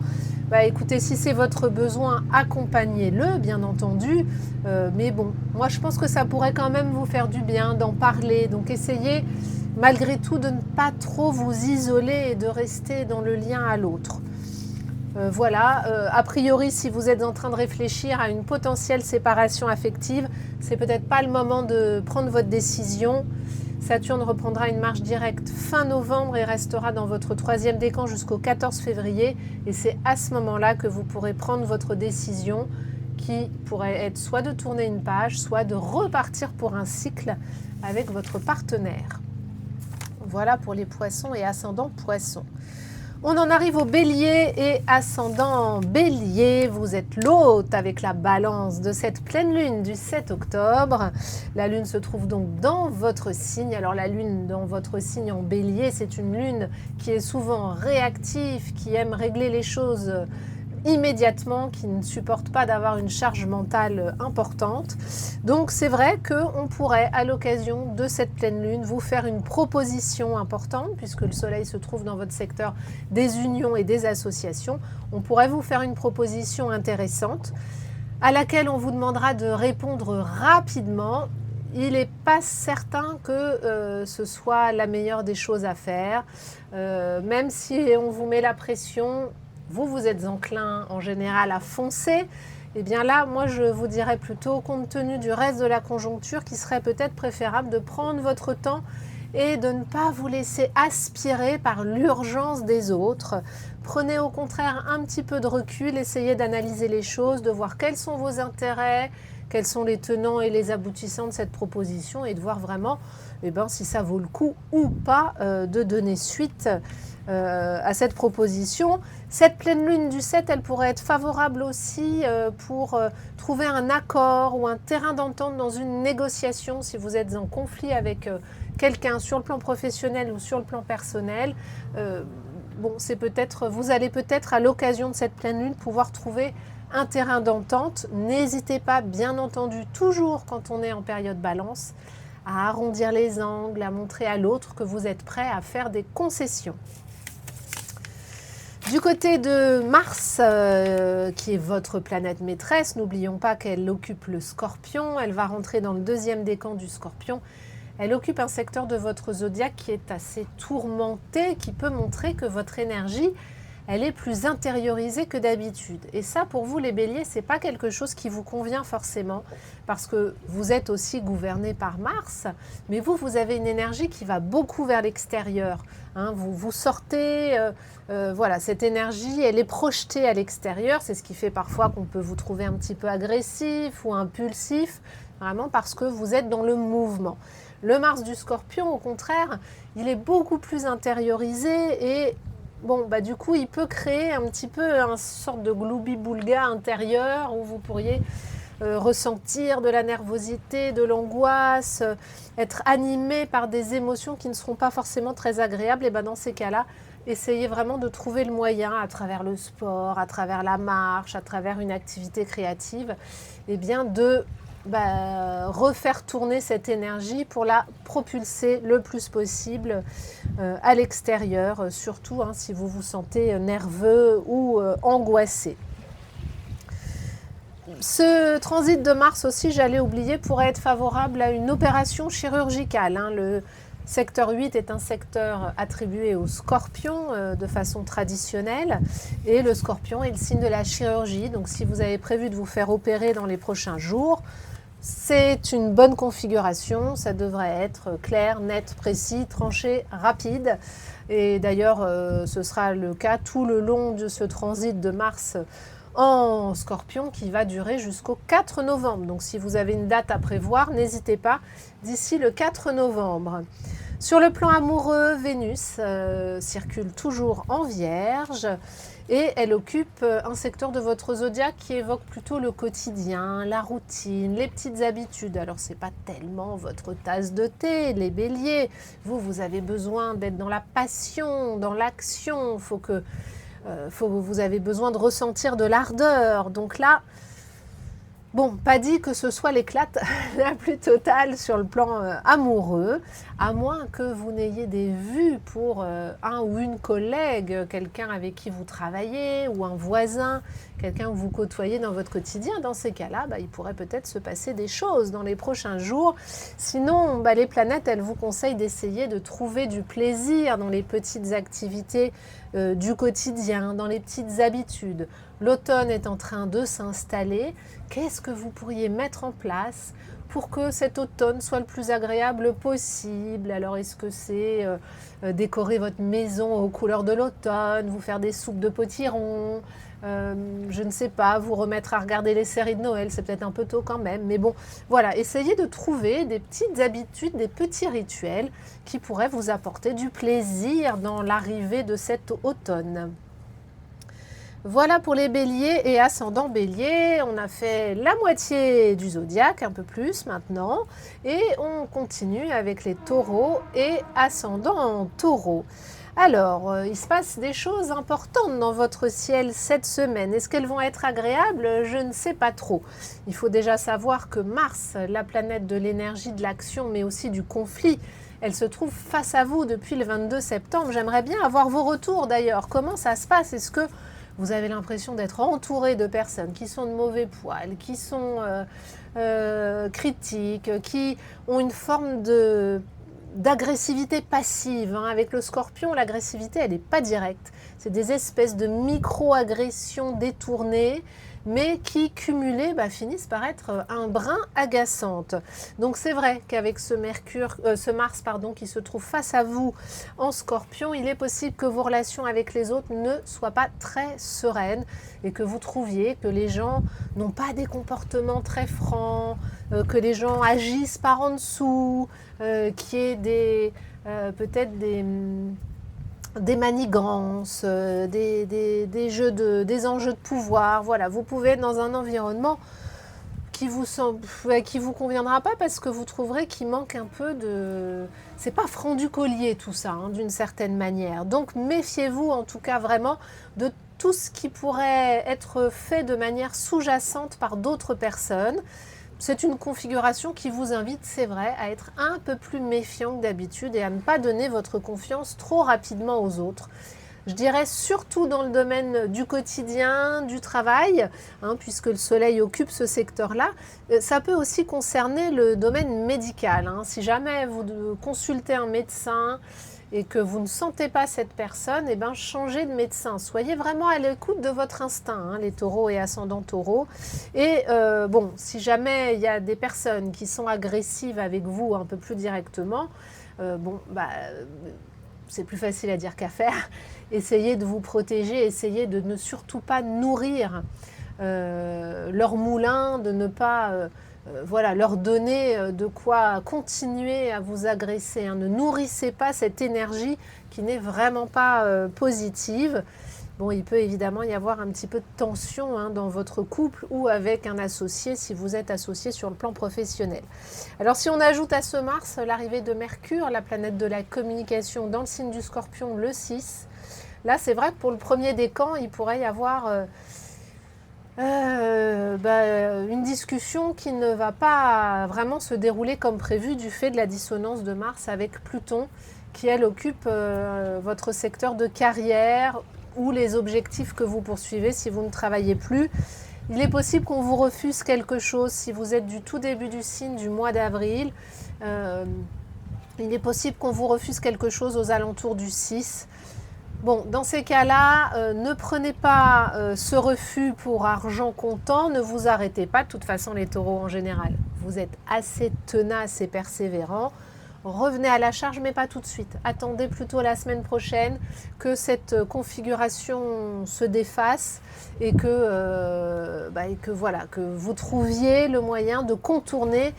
Écoutez, si c'est votre besoin, accompagnez-le, bien entendu. Mais bon, moi je pense que ça pourrait quand même vous faire du bien d'en parler. Donc essayez malgré tout de ne pas trop vous isoler et de rester dans le lien à l'autre. A priori, si vous êtes en train de réfléchir à une potentielle séparation affective, c'est peut-être pas le moment de prendre votre décision. Saturne reprendra une marche directe fin novembre et restera dans votre troisième décan jusqu'au 14 février. Et c'est à ce moment-là que vous pourrez prendre votre décision qui pourrait être soit de tourner une page, soit de repartir pour un cycle avec votre partenaire. Voilà pour les poissons et ascendants poissons. On en arrive au Bélier et ascendant Bélier, vous êtes l'hôte avec la balance de cette pleine lune du 7 octobre. La lune se trouve donc dans votre signe. Alors la lune dans votre signe en Bélier, c'est une lune qui est souvent réactive, qui aime régler les choses immédiatement, qui ne supporte pas d'avoir une charge mentale importante. Donc c'est vrai qu'on pourrait, à l'occasion de cette pleine lune, vous faire une proposition importante, puisque le soleil se trouve dans votre secteur des unions et des associations. On pourrait vous faire une proposition intéressante, à laquelle on vous demandera de répondre rapidement. Il n'est pas certain que ce soit la meilleure des choses à faire, même si on vous met la pression. Vous êtes enclin en général à foncer, et bien là, moi je vous dirais plutôt, compte tenu du reste de la conjoncture, qu'il serait peut-être préférable de prendre votre temps et de ne pas vous laisser aspirer par l'urgence des autres. Prenez au contraire un petit peu de recul, essayez d'analyser les choses, de voir quels sont vos intérêts, quels sont les tenants et les aboutissants de cette proposition, et de voir vraiment si ça vaut le coup ou pas de donner suite à cette proposition. Cette pleine lune du 7, elle pourrait être favorable aussi pour trouver un accord ou un terrain d'entente dans une négociation si vous êtes en conflit avec quelqu'un sur le plan professionnel ou sur le plan personnel. Vous allez peut-être à l'occasion de cette pleine lune pouvoir trouver un terrain d'entente. N'hésitez pas, bien entendu, toujours quand on est en période balance, à arrondir les angles, à montrer à l'autre que vous êtes prêt à faire des concessions. Du côté de Mars, qui est votre planète maîtresse, n'oublions pas qu'elle occupe le Scorpion. Elle va rentrer dans le deuxième décan du Scorpion. Elle occupe un secteur de votre zodiaque qui est assez tourmenté, qui peut montrer que votre énergie, elle est plus intériorisée que d'habitude. Et ça, pour vous les béliers, ce n'est pas quelque chose qui vous convient forcément, parce que vous êtes aussi gouverné par Mars, mais vous avez une énergie qui va beaucoup vers l'extérieur. Vous sortez, cette énergie, elle est projetée à l'extérieur. C'est ce qui fait parfois qu'on peut vous trouver un petit peu agressif ou impulsif, vraiment parce que vous êtes dans le mouvement. Le Mars du Scorpion, au contraire, il est beaucoup plus intériorisé et du coup, il peut créer un petit peu une sorte de gloubi-boulga intérieur où vous pourriez ressentir de la nervosité, de l'angoisse, être animé par des émotions qui ne seront pas forcément très agréables. Et dans ces cas-là, essayez vraiment de trouver le moyen à travers le sport, à travers la marche, à travers une activité créative, de refaire tourner cette énergie pour la propulser le plus possible à l'extérieur, surtout si vous vous sentez nerveux ou angoissé. Ce transit de Mars aussi, j'allais oublier, pourrait être favorable à une opération chirurgicale. Le secteur 8 est un secteur attribué au Scorpion de façon traditionnelle, et le Scorpion est le signe de la chirurgie. Donc si vous avez prévu de vous faire opérer dans les prochains jours, c'est une bonne configuration, ça devrait être clair, net, précis, tranché, rapide. Et d'ailleurs, ce sera le cas tout le long de ce transit de Mars en Scorpion qui va durer jusqu'au 4 novembre. Donc si vous avez une date à prévoir, n'hésitez pas d'ici le 4 novembre. Sur le plan amoureux, Vénus circule toujours en Vierge et elle occupe un secteur de votre zodiaque qui évoque plutôt le quotidien, la routine, les petites habitudes. Alors c'est pas tellement votre tasse de thé, les béliers. Vous avez besoin d'être dans la passion, dans l'action. Vous avez besoin de ressentir de l'ardeur. Donc là, pas dit que ce soit l'éclate la plus totale sur le plan amoureux, à moins que vous n'ayez des vues pour un ou une collègue, quelqu'un avec qui vous travaillez, ou un voisin, quelqu'un que vous côtoyez dans votre quotidien. Dans ces cas-là, il pourrait peut-être se passer des choses dans les prochains jours. Sinon, les planètes, elles vous conseillent d'essayer de trouver du plaisir dans les petites activités du quotidien, dans les petites habitudes. L'automne est en train de s'installer. Qu'est-ce que vous pourriez mettre en place pour que cet automne soit le plus agréable possible. Alors est-ce que c'est décorer votre maison aux couleurs de l'automne, vous faire des soupes de potiron, je ne sais pas, vous remettre à regarder les séries de Noël, c'est peut-être un peu tôt quand même, mais bon, voilà, essayez de trouver des petites habitudes, des petits rituels qui pourraient vous apporter du plaisir dans l'arrivée de cet automne. Voilà pour les béliers et ascendant bélier, on a fait la moitié du zodiaque, un peu plus maintenant, et on continue avec les taureaux et ascendant taureau. Alors, il se passe des choses importantes dans votre ciel cette semaine. Est-ce qu'elles vont être agréables? Je ne sais pas trop. Il faut déjà savoir que Mars, la planète de l'énergie, de l'action, mais aussi du conflit, elle se trouve face à vous depuis le 22 septembre. J'aimerais bien avoir vos retours d'ailleurs. Comment ça se passe? Est-ce que vous avez l'impression d'être entouré de personnes qui sont de mauvais poil, qui sont critiques, qui ont une forme d'agressivité passive, hein. Avec le scorpion, l'agressivité, elle n'est pas directe. C'est des espèces de micro-agressions détournées, mais qui, cumulées, finissent par être un brin agaçantes. Donc c'est vrai qu'avec ce Mars qui se trouve face à vous en scorpion, il est possible que vos relations avec les autres ne soient pas très sereines et que vous trouviez que les gens n'ont pas des comportements très francs, que les gens agissent par en dessous, qu'il y ait peut-être des manigances, des enjeux de pouvoir. Voilà, vous pouvez être dans un environnement qui vous conviendra pas parce que vous trouverez qu'il manque un peu de... C'est pas franc du collier tout ça, hein, d'une certaine manière. Donc méfiez-vous en tout cas vraiment de tout ce qui pourrait être fait de manière sous-jacente par d'autres personnes. C'est une configuration qui vous invite, c'est vrai, à être un peu plus méfiant que d'habitude et à ne pas donner votre confiance trop rapidement aux autres. Je dirais surtout dans le domaine du quotidien, du travail, hein, puisque le soleil occupe ce secteur-là. Ça peut aussi concerner le domaine médical, hein. Si jamais vous consultez un médecin et que vous ne sentez pas cette personne, changez de médecin. Soyez vraiment à l'écoute de votre instinct, hein, les taureaux et ascendants taureaux. Et si jamais il y a des personnes qui sont agressives avec vous un peu plus directement, c'est plus facile à dire qu'à faire. Essayez de vous protéger, essayez de ne surtout pas nourrir leur moulin, de ne pas leur donner de quoi continuer à vous agresser, hein. Ne nourrissez pas cette énergie qui n'est vraiment pas positive. Bon, il peut évidemment y avoir un petit peu de tension, hein, dans votre couple ou avec un associé si vous êtes associé sur le plan professionnel. Alors si on ajoute à ce Mars l'arrivée de Mercure, la planète de la communication dans le signe du Scorpion le 6, là c'est vrai que pour le premier décan, il pourrait y avoir une discussion qui ne va pas vraiment se dérouler comme prévu du fait de la dissonance de Mars avec Pluton qui elle occupe votre secteur de carrière ou les objectifs que vous poursuivez si vous ne travaillez plus. Il est possible qu'on vous refuse quelque chose si vous êtes du tout début du signe du mois d'avril. Il est possible qu'on vous refuse quelque chose aux alentours du 6. Bon, dans ces cas-là, ne prenez pas ce refus pour argent comptant, ne vous arrêtez pas. De toute façon, les taureaux en général, vous êtes assez tenaces et persévérants. Revenez à la charge, mais pas tout de suite. Attendez plutôt la semaine prochaine que cette configuration se défasse et que vous trouviez le moyen de contourner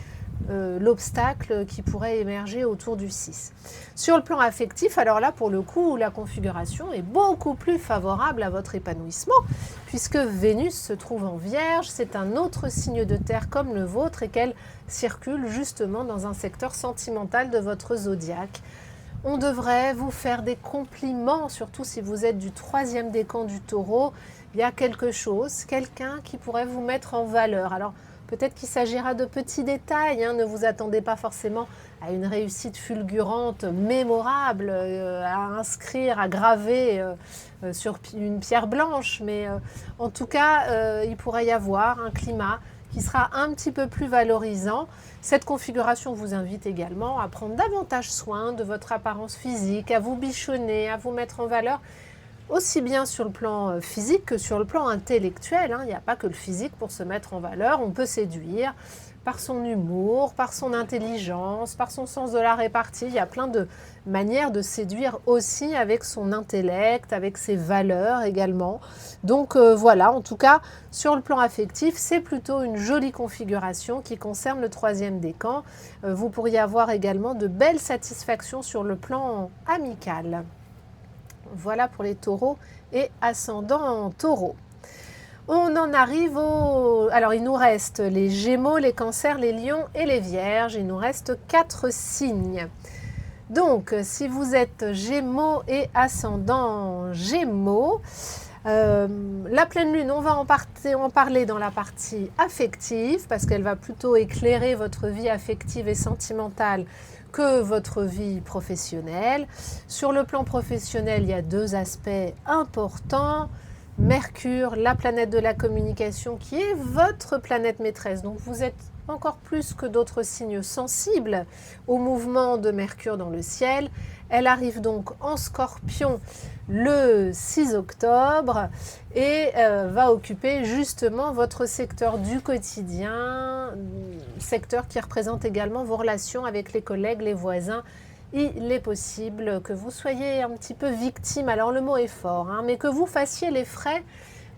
l'obstacle qui pourrait émerger autour du 6. Sur le plan affectif, alors là, pour le coup, la configuration est beaucoup plus favorable à votre épanouissement, puisque Vénus se trouve en Vierge, c'est un autre signe de terre comme le vôtre et qu'elle circule justement dans un secteur sentimental de votre zodiaque. On devrait vous faire des compliments, surtout si vous êtes du 3e décan du Taureau. Il y a quelque chose, quelqu'un qui pourrait vous mettre en valeur. Alors, peut-être qu'il s'agira de petits détails, hein, ne vous attendez pas forcément à une réussite fulgurante, mémorable, à inscrire, à graver sur une pierre blanche, mais en tout cas, il pourrait y avoir un climat qui sera un petit peu plus valorisant. Cette configuration vous invite également à prendre davantage soin de votre apparence physique, à vous bichonner, à vous mettre en valeur, aussi bien sur le plan physique que sur le plan intellectuel, hein. Il n'y a pas que le physique pour se mettre en valeur. On peut séduire par son humour, par son intelligence, par son sens de la répartie. Il y a plein de manières de séduire aussi avec son intellect, avec ses valeurs également. Donc voilà, en tout cas, sur le plan affectif, c'est plutôt une jolie configuration qui concerne le troisième décan. Vous pourriez avoir également de belles satisfactions sur le plan amical. Voilà pour les taureaux et ascendants taureaux. On en arrive au... Alors, il nous reste les Gémeaux, les Cancers, les Lions et les Vierges. Il nous reste 4 signes. Donc, si vous êtes Gémeaux et ascendant Gémeaux, la pleine lune, on va en parler dans la partie affective parce qu'elle va plutôt éclairer votre vie affective et sentimentale que votre vie professionnelle. Sur le plan professionnel, il y a 2 aspects importants. Mercure, la planète de la communication, qui est votre planète maîtresse. Donc vous êtes encore plus que d'autres signes sensibles au mouvement de Mercure dans le ciel. Elle arrive donc en Scorpion le 6 octobre et va occuper justement votre secteur du quotidien, secteur qui représente également vos relations avec les collègues, les voisins. Il est possible que vous soyez un petit peu victime, alors le mot est fort, mais que vous fassiez les frais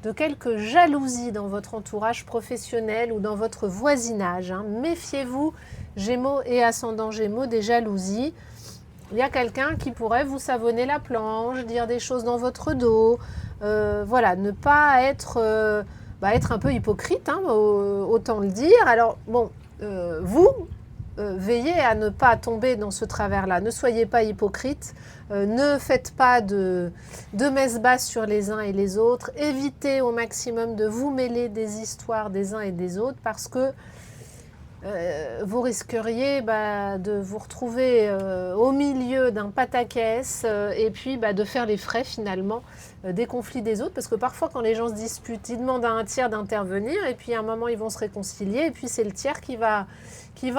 de quelques jalousies dans votre entourage professionnel ou dans votre voisinage. Méfiez-vous, Gémeaux et ascendant Gémeaux, des jalousies. Il y a quelqu'un qui pourrait vous savonner la planche, dire des choses dans votre dos. Voilà, ne pas être un peu hypocrite, autant le dire. Alors, bon, veillez à ne pas tomber dans ce travers-là. Ne soyez pas hypocrite, ne faites pas de messe basse sur les uns et les autres. Évitez au maximum de vous mêler des histoires des uns et des autres parce que vous risqueriez de vous retrouver au milieu d'un pataquès et puis de faire les frais finalement des conflits des autres, parce que parfois quand les gens se disputent, ils demandent à un tiers d'intervenir et puis à un moment ils vont se réconcilier et puis c'est le tiers qui va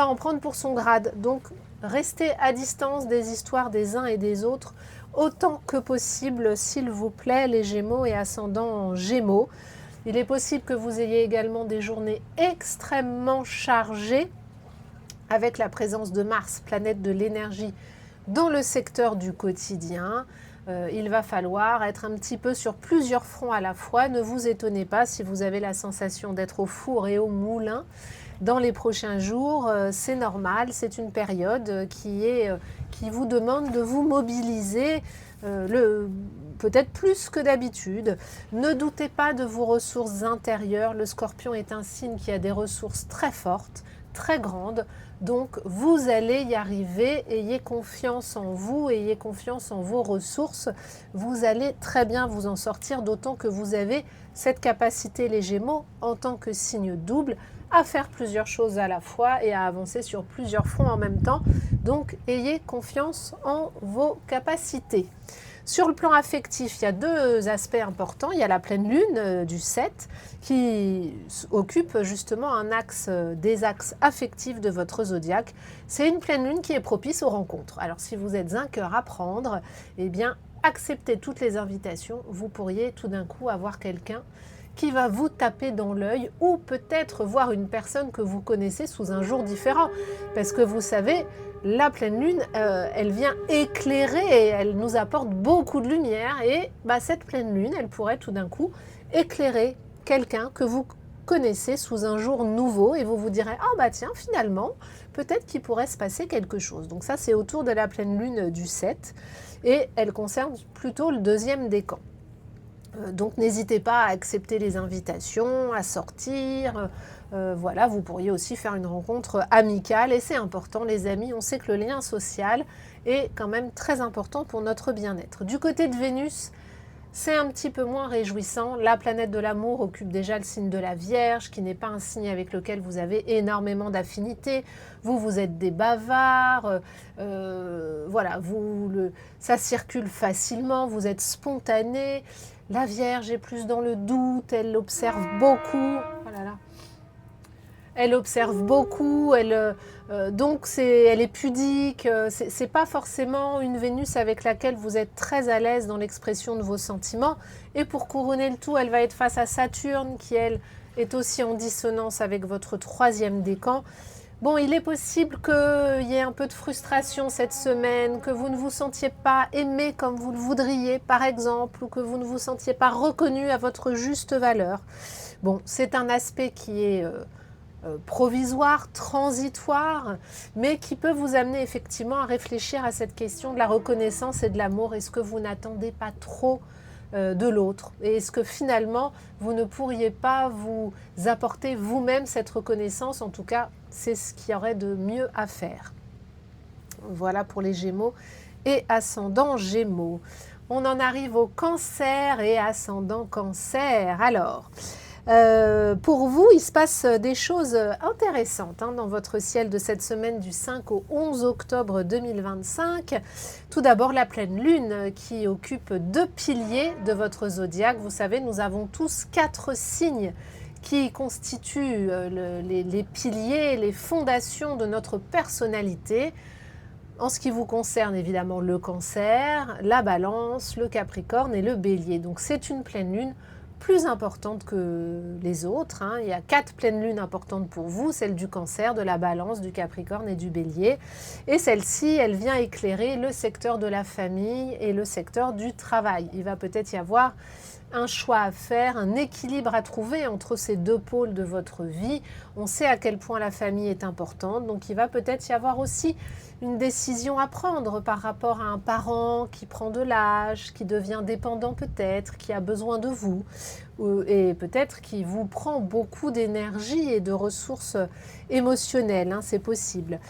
en prendre pour son grade. Donc restez à distance des histoires des uns et des autres autant que possible, s'il vous plaît, les Gémeaux et ascendant Gémeaux. Il est possible que vous ayez également des journées extrêmement chargées avec la présence de Mars, planète de l'énergie, dans le secteur du quotidien. Il va falloir être un petit peu sur plusieurs fronts à la fois. Ne vous étonnez pas si vous avez la sensation d'être au four et au moulin dans les prochains jours. C'est normal, c'est une période qui vous demande de vous mobiliser peut-être plus que d'habitude. Ne doutez pas de vos ressources intérieures. Le Scorpion est un signe qui a des ressources très fortes, très grandes. Donc, vous allez y arriver. Ayez confiance en vous, ayez confiance en vos ressources. Vous allez très bien vous en sortir, d'autant que vous avez cette capacité, les Gémeaux, en tant que signe double, à faire plusieurs choses à la fois et à avancer sur plusieurs fronts en même temps. Donc, ayez confiance en vos capacités. Sur le plan affectif, il y a 2 aspects importants. Il y a la pleine lune du 7 qui occupe justement des axes affectifs de votre zodiaque. C'est une pleine lune qui est propice aux rencontres. Alors si vous êtes un cœur à prendre, eh bien acceptez toutes les invitations. Vous pourriez tout d'un coup avoir quelqu'un qui va vous taper dans l'œil ou peut-être voir une personne que vous connaissez sous un jour différent. Parce que vous savez, la pleine lune, elle vient éclairer et elle nous apporte beaucoup de lumière. Et cette pleine lune, elle pourrait tout d'un coup éclairer quelqu'un que vous connaissez sous un jour nouveau et vous vous direz « Ah tiens, finalement, peut-être qu'il pourrait se passer quelque chose ». Donc ça, c'est autour de la pleine lune du 7 et elle concerne plutôt le 2e décan. Donc n'hésitez pas à accepter les invitations, à sortir. Voilà, vous pourriez aussi faire une rencontre amicale et c'est important les amis, on sait que le lien social est quand même très important pour notre bien-être. Du côté de Vénus, c'est un petit peu moins réjouissant. La planète de l'amour occupe déjà le signe de la Vierge, qui n'est pas un signe avec lequel vous avez énormément d'affinité. Vous êtes des bavards, voilà, ça circule facilement, vous êtes spontané. La Vierge est plus dans le doute, elle observe beaucoup. Oh là là. Elle observe beaucoup, donc elle est pudique. C'est pas forcément une Vénus avec laquelle vous êtes très à l'aise dans l'expression de vos sentiments. Et pour couronner le tout, elle va être face à Saturne qui, elle, est aussi en dissonance avec votre 3e décan. Bon, il est possible qu'il y ait un peu de frustration cette semaine, que vous ne vous sentiez pas aimé comme vous le voudriez, par exemple, ou que vous ne vous sentiez pas reconnu à votre juste valeur. Bon, c'est un aspect qui est provisoire, transitoire, mais qui peut vous amener effectivement à réfléchir à cette question de la reconnaissance et de l'amour. Est-ce que vous n'attendez pas trop de l'autre? Et est-ce que finalement, vous ne pourriez pas vous apporter vous-même cette reconnaissance? En tout cas, c'est ce qu'il y aurait de mieux à faire. Voilà pour les Gémeaux et ascendant Gémeaux. On en arrive au Cancer et ascendant Cancer. Alors, pour vous, il se passe des choses intéressantes dans votre ciel de cette semaine du 5 au 11 octobre 2025. Tout d'abord, la pleine lune qui occupe 2 piliers de votre zodiaque. Vous savez, nous avons tous 4 signes qui constituent les piliers, les fondations de notre personnalité. En ce qui vous concerne, évidemment, le Cancer, la Balance, le Capricorne et le Bélier. Donc c'est une pleine lune plus importante que les autres. Il y a 4 pleines lunes importantes pour vous, celle du Cancer, de la Balance, du Capricorne et du Bélier. Et celle-ci, elle vient éclairer le secteur de la famille et le secteur du travail. Il va peut-être y avoir un choix à faire, un équilibre à trouver entre ces 2 pôles de votre vie. On sait à quel point la famille est importante, donc il va peut-être y avoir aussi une décision à prendre par rapport à un parent qui prend de l'âge, qui devient dépendant peut-être, qui a besoin de vous, et peut-être qui vous prend beaucoup d'énergie et de ressources émotionnelles, c'est possible.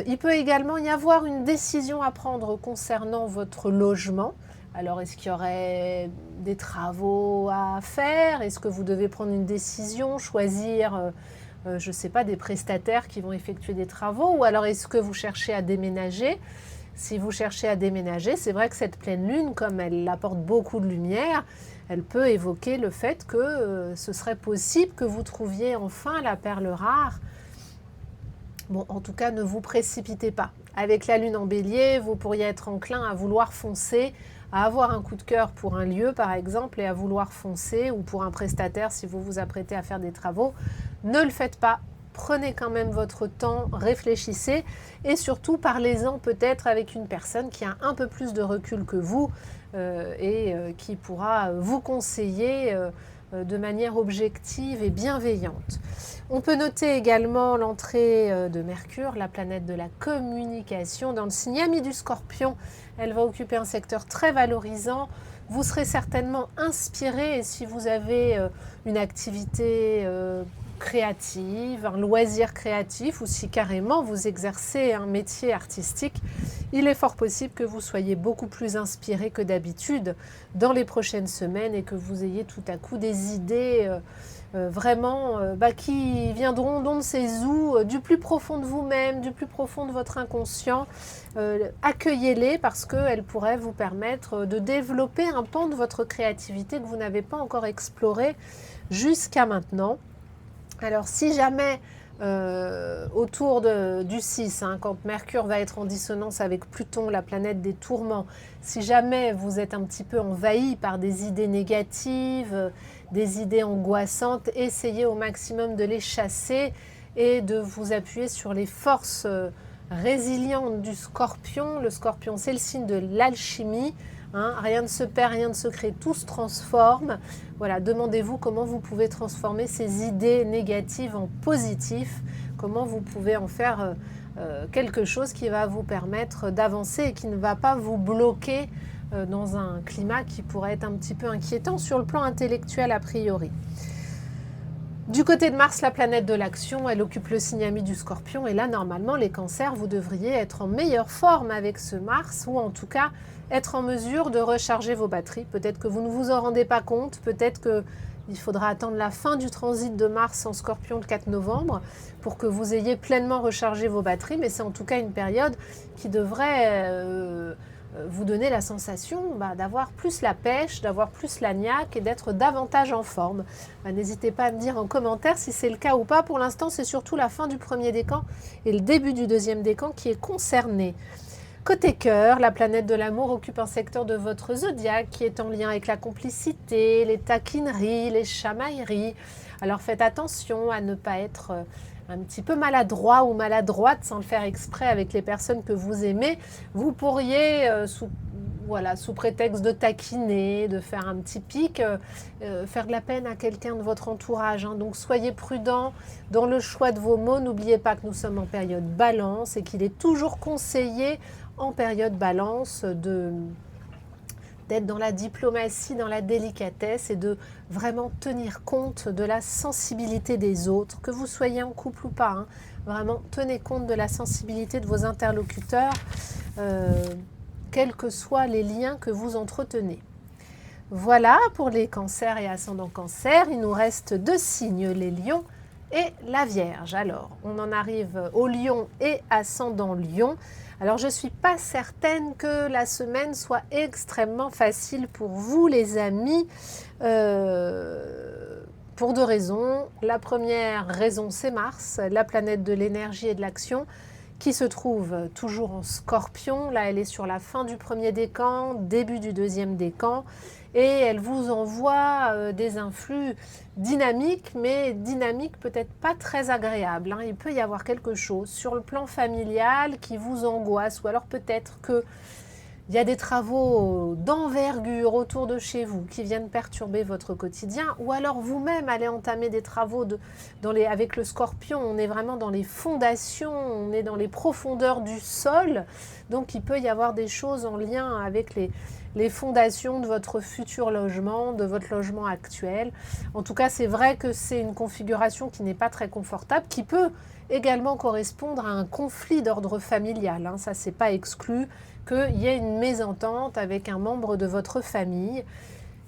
Il peut également y avoir une décision à prendre concernant votre logement. Alors, est-ce qu'il y aurait des travaux à faire? Est-ce que vous devez prendre une décision, choisir, je ne sais pas, des prestataires qui vont effectuer des travaux? Ou alors, est-ce que vous cherchez à déménager? Si vous cherchez à déménager, c'est vrai que cette pleine lune, comme elle apporte beaucoup de lumière, elle peut évoquer le fait que ce serait possible que vous trouviez enfin la perle rare. Bon, en tout cas, ne vous précipitez pas. Avec la lune en Bélier, vous pourriez être enclin à vouloir foncer, à avoir un coup de cœur pour un lieu par exemple et à vouloir foncer, ou pour un prestataire si vous vous apprêtez à faire des travaux. Ne le faites pas, prenez quand même votre temps, réfléchissez et surtout parlez-en peut-être avec une personne qui a un peu plus de recul que vous qui pourra vous conseiller de manière objective et bienveillante. On peut noter également l'entrée de Mercure, la planète de la communication, dans le signe ami du Scorpion. Elle va occuper un secteur très valorisant. Vous serez certainement inspiré, et si vous avez une activité créative, un loisir créatif, ou si carrément vous exercez un métier artistique, il est fort possible que vous soyez beaucoup plus inspiré que d'habitude dans les prochaines semaines et que vous ayez tout à coup des idées vraiment qui viendront d'on ne sait où, du plus profond de vous-même, du plus profond de votre inconscient. Accueillez-les parce qu'elles pourraient vous permettre de développer un pan de votre créativité que vous n'avez pas encore exploré jusqu'à maintenant. Alors si jamais autour du 6, quand Mercure va être en dissonance avec Pluton, la planète des tourments, si jamais vous êtes un petit peu envahi par des idées négatives, des idées angoissantes, essayez au maximum de les chasser et de vous appuyer sur les forces résilientes du Scorpion. Le Scorpion, c'est le signe de l'alchimie. Rien ne se perd, rien ne se crée, tout se transforme. Voilà, demandez-vous comment vous pouvez transformer ces idées négatives en positif, comment vous pouvez en faire quelque chose qui va vous permettre d'avancer et qui ne va pas vous bloquer dans un climat qui pourrait être un petit peu inquiétant sur le plan intellectuel a priori. Du côté de Mars, la planète de l'action, elle occupe le signe ami du Scorpion et là, normalement, les cancers, vous devriez être en meilleure forme avec ce Mars, ou en tout cas être en mesure de recharger vos batteries. Peut-être que vous ne vous en rendez pas compte, peut-être qu'il faudra attendre la fin du transit de Mars en Scorpion le 4 novembre pour que vous ayez pleinement rechargé vos batteries, mais c'est en tout cas une période qui devrait vous donner la sensation d'avoir plus la pêche, d'avoir plus la niaque et d'être davantage en forme. N'hésitez pas à me dire en commentaire si c'est le cas ou pas. Pour l'instant, c'est surtout la fin du premier décan et le début du deuxième décan qui est concerné. Côté cœur, la planète de l'amour occupe un secteur de votre zodiaque qui est en lien avec la complicité, les taquineries, les chamailleries. Alors faites attention à ne pas être un petit peu maladroit ou maladroite sans le faire exprès avec les personnes que vous aimez. Vous pourriez, sous prétexte de taquiner, de faire un petit pic, faire de la peine à quelqu'un de votre entourage. Donc soyez prudent dans le choix de vos mots. N'oubliez pas que nous sommes en période balance et qu'il est toujours conseillé en période balance d'être dans la diplomatie, dans la délicatesse et de vraiment tenir compte de la sensibilité des autres, que vous soyez en couple ou pas. Vraiment, tenez compte de la sensibilité de vos interlocuteurs, quels que soient les liens que vous entretenez. Voilà pour les cancers et ascendants cancer. Il nous reste 2 signes, les lions et la Vierge. Alors, on en arrive au lion et ascendant lion. Alors, je ne suis pas certaine que la semaine soit extrêmement facile pour vous, les amis, pour 2 raisons. La première raison, c'est Mars, la planète de l'énergie et de l'action, qui se trouve toujours en Scorpion. Là, elle est sur la fin du premier décan, début du deuxième décan, et elle vous envoie des influx dynamiques, mais dynamiques peut-être pas très agréables. Il peut y avoir quelque chose sur le plan familial qui vous angoisse, ou alors peut-être que il y a des travaux d'envergure autour de chez vous qui viennent perturber votre quotidien, ou alors vous-même allez entamer des travaux avec le Scorpion. On est vraiment dans les fondations, on est dans les profondeurs du sol, donc il peut y avoir des choses en lien avec les fondations de votre futur logement, de votre logement actuel. En tout cas, c'est vrai que c'est une configuration qui n'est pas très confortable, qui peut également correspondre à un conflit d'ordre familial. Ça, c'est pas exclu qu'il y ait une mésentente avec un membre de votre famille.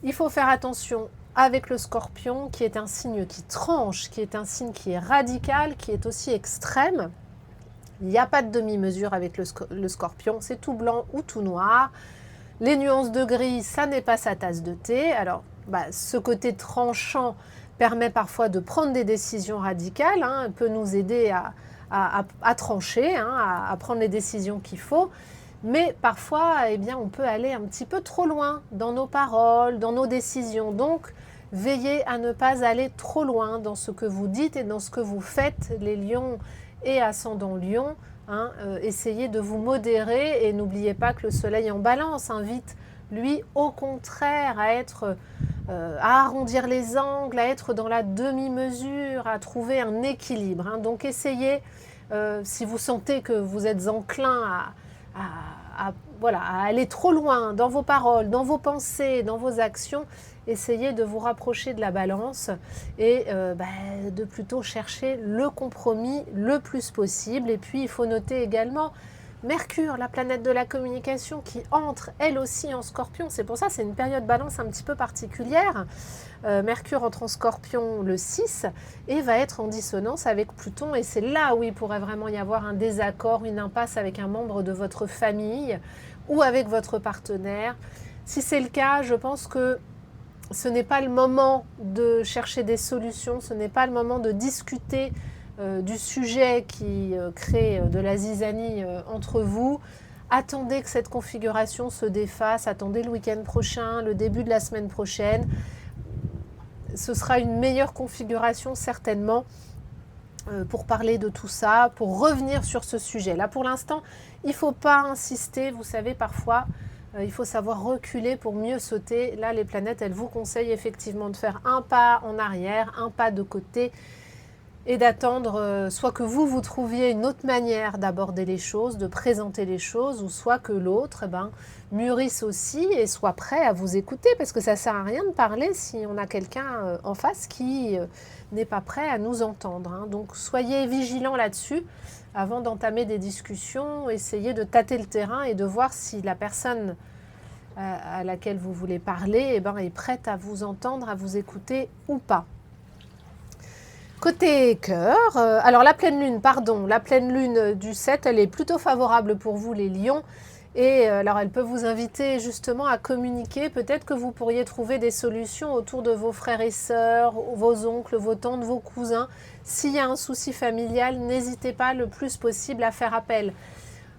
Il faut faire attention avec le Scorpion, qui est un signe qui tranche, qui est un signe qui est radical, qui est aussi extrême. Il n'y a pas de demi-mesure avec le Scorpion, c'est tout blanc ou tout noir. Les nuances de gris, ça n'est pas sa tasse de thé. Alors, ce côté tranchant permet parfois de prendre des décisions radicales, peut nous aider à trancher, à prendre les décisions qu'il faut. Mais parfois, on peut aller un petit peu trop loin dans nos paroles, dans nos décisions. Donc, veillez à ne pas aller trop loin dans ce que vous dites et dans ce que vous faites, les lions et ascendants lions. Essayez de vous modérer et n'oubliez pas que le soleil en balance invite, lui, au contraire, à arrondir les angles, à être dans la demi-mesure, à trouver un équilibre. Donc, essayez, si vous sentez que vous êtes enclin à aller trop loin dans vos paroles, dans vos pensées, dans vos actions, essayez de vous rapprocher de la balance et de plutôt chercher le compromis le plus possible. Et puis, il faut noter également Mercure, la planète de la communication, qui entre elle aussi en Scorpion. C'est pour ça que c'est une période balance un petit peu particulière. Mercure entre en Scorpion le 6 et va être en dissonance avec Pluton. Et c'est là où il pourrait vraiment y avoir un désaccord, une impasse avec un membre de votre famille ou avec votre partenaire. Si c'est le cas, je pense que ce n'est pas le moment de chercher des solutions, ce n'est pas le moment de discuter du sujet qui crée de la zizanie entre vous. Attendez que cette configuration se défasse, attendez le week-end prochain, le début de la semaine prochaine. Ce sera une meilleure configuration certainement pour parler de tout ça, pour revenir sur ce sujet. Là pour l'instant, il ne faut pas insister, vous savez parfois il faut savoir reculer pour mieux sauter. Là les planètes, elles vous conseillent effectivement de faire un pas en arrière, un pas de côté, et d'attendre soit que vous trouviez une autre manière d'aborder les choses, de présenter les choses, ou soit que l'autre mûrisse aussi et soit prêt à vous écouter, parce que ça ne sert à rien de parler si on a quelqu'un en face qui n'est pas prêt à nous entendre. Donc soyez vigilants là-dessus avant d'entamer des discussions, essayez de tâter le terrain et de voir si la personne à laquelle vous voulez parler est prête à vous entendre, à vous écouter ou pas. Côté cœur, alors la pleine lune du 7, elle est plutôt favorable pour vous les lions. Et alors elle peut vous inviter justement à communiquer. Peut-être que vous pourriez trouver des solutions autour de vos frères et sœurs, vos oncles, vos tantes, vos cousins. S'il y a un souci familial, n'hésitez pas le plus possible à faire appel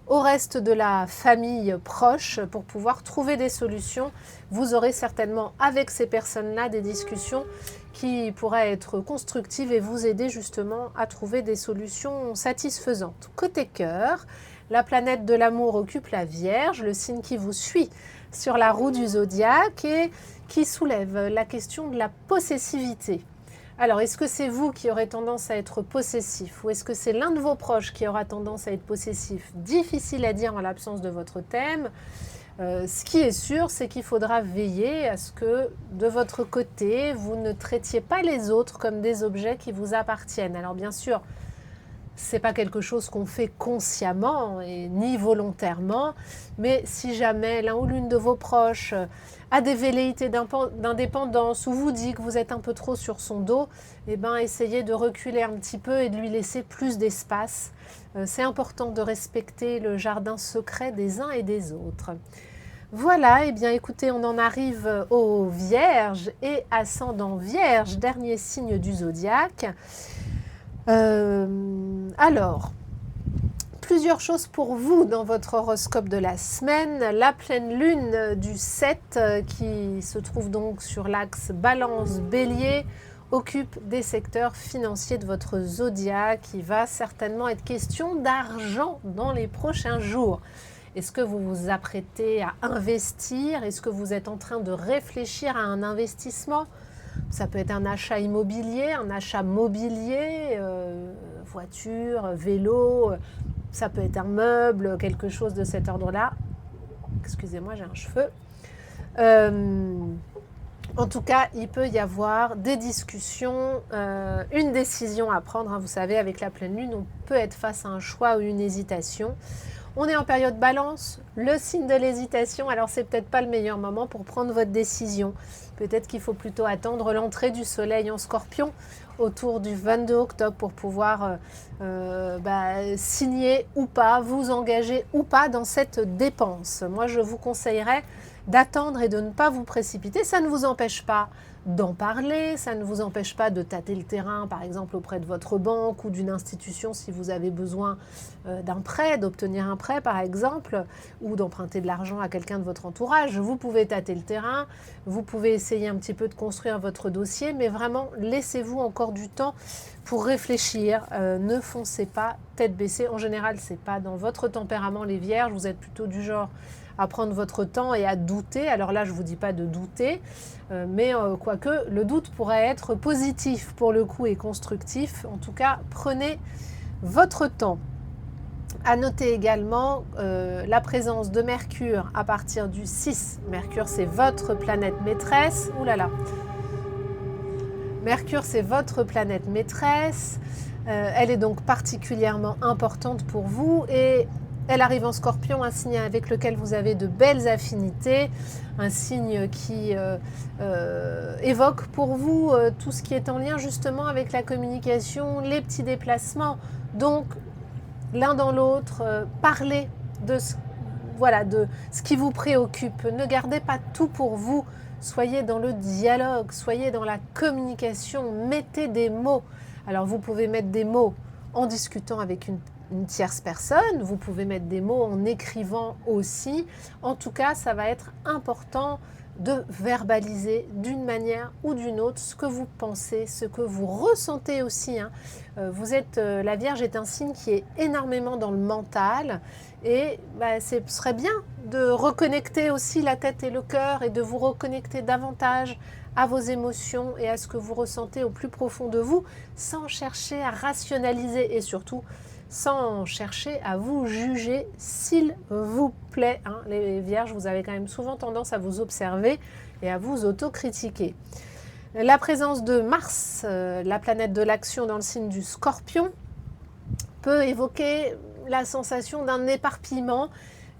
au reste de la famille proche pour pouvoir trouver des solutions. Vous aurez certainement avec ces personnes-là des discussions qui pourraient être constructives et vous aider justement à trouver des solutions satisfaisantes. Côté cœur, la planète de l'amour occupe la Vierge, le signe qui vous suit sur la roue du zodiaque et qui soulève la question de la possessivité. Alors, est-ce que c'est vous qui aurez tendance à être possessif ou est-ce que c'est l'un de vos proches qui aura tendance à être possessif? Difficile à dire en l'absence de votre thème. Ce qui est sûr, c'est qu'il faudra veiller à ce que de votre côté, vous ne traitiez pas les autres comme des objets qui vous appartiennent. Alors bien sûr, ce n'est pas quelque chose qu'on fait consciemment et ni volontairement, mais si jamais l'un ou l'une de vos proches a des velléités d'indépendance ou vous dit que vous êtes un peu trop sur son dos, eh bien, essayez de reculer un petit peu et de lui laisser plus d'espace. C'est important de respecter le jardin secret des uns et des autres. Voilà, eh bien écoutez, on en arrive aux Vierges et ascendant Vierge, dernier signe du zodiaque. Alors, plusieurs choses pour vous dans votre horoscope de la semaine. La pleine lune du 7 qui se trouve donc sur l'axe Balance-Bélier occupe des secteurs financiers de votre zodiaque. Il va certainement être question d'argent dans les prochains jours. Est-ce que vous vous apprêtez à investir? Est-ce que vous êtes en train de réfléchir à un investissement? Ça peut être un achat immobilier, un achat mobilier, voiture, vélo, ça peut être un meuble, quelque chose de cet ordre-là. Excusez-moi, j'ai un cheveu. En tout cas, il peut y avoir des discussions, une décision à prendre. Hein, vous savez, avec la pleine lune, on peut être face à un choix ou une hésitation. On est en période balance, le signe de l'hésitation, alors c'est peut-être pas le meilleur moment pour prendre votre décision. Peut-être qu'il faut plutôt attendre l'entrée du soleil en scorpion autour du 22 octobre pour pouvoir signer ou pas, vous engager ou pas dans cette dépense. Moi, je vous conseillerais d'attendre et de ne pas vous précipiter. Ça ne vous empêche pas d'en parler, ça ne vous empêche pas de tâter le terrain, par exemple auprès de votre banque ou d'une institution si vous avez besoin d'un prêt, d'obtenir un prêt par exemple, ou d'emprunter de l'argent à quelqu'un de votre entourage. Vous pouvez tâter le terrain, vous pouvez essayer un petit peu de construire votre dossier, mais vraiment laissez-vous encore du temps pour réfléchir. Ne foncez pas tête baissée. En général, ce n'est pas dans votre tempérament les Vierges, vous êtes plutôt du genre à prendre votre temps et à douter. Alors là, je ne vous dis pas de douter, mais quoique le doute pourrait être positif pour le coup et constructif. En tout cas, prenez votre temps. À noter également la présence de Mercure à partir du 6. Mercure, c'est votre planète maîtresse. Ouh là là. Mercure, c'est votre planète maîtresse. Elle est donc particulièrement importante pour vous et elle arrive en Scorpion, un signe avec lequel vous avez de belles affinités, un signe qui évoque pour vous tout ce qui est en lien justement avec la communication, les petits déplacements. Donc, l'un dans l'autre, parlez de ce qui vous préoccupe. Ne gardez pas tout pour vous. Soyez dans le dialogue, soyez dans la communication, mettez des mots. Alors, vous pouvez mettre des mots en discutant avec une tierce personne, vous pouvez mettre des mots en écrivant aussi. En tout cas, ça va être important de verbaliser d'une manière ou d'une autre ce que vous pensez, ce que vous ressentez aussi. Hein. La Vierge est un signe qui est énormément dans le mental et ce serait bien de reconnecter aussi la tête et le cœur et de vous reconnecter davantage à vos émotions et à ce que vous ressentez au plus profond de vous sans chercher à rationaliser et surtout sans chercher à vous juger, s'il vous plaît. Hein, les Vierges, vous avez quand même souvent tendance à vous observer et à vous autocritiquer. La présence de Mars, la planète de l'action dans le signe du Scorpion, peut évoquer la sensation d'un éparpillement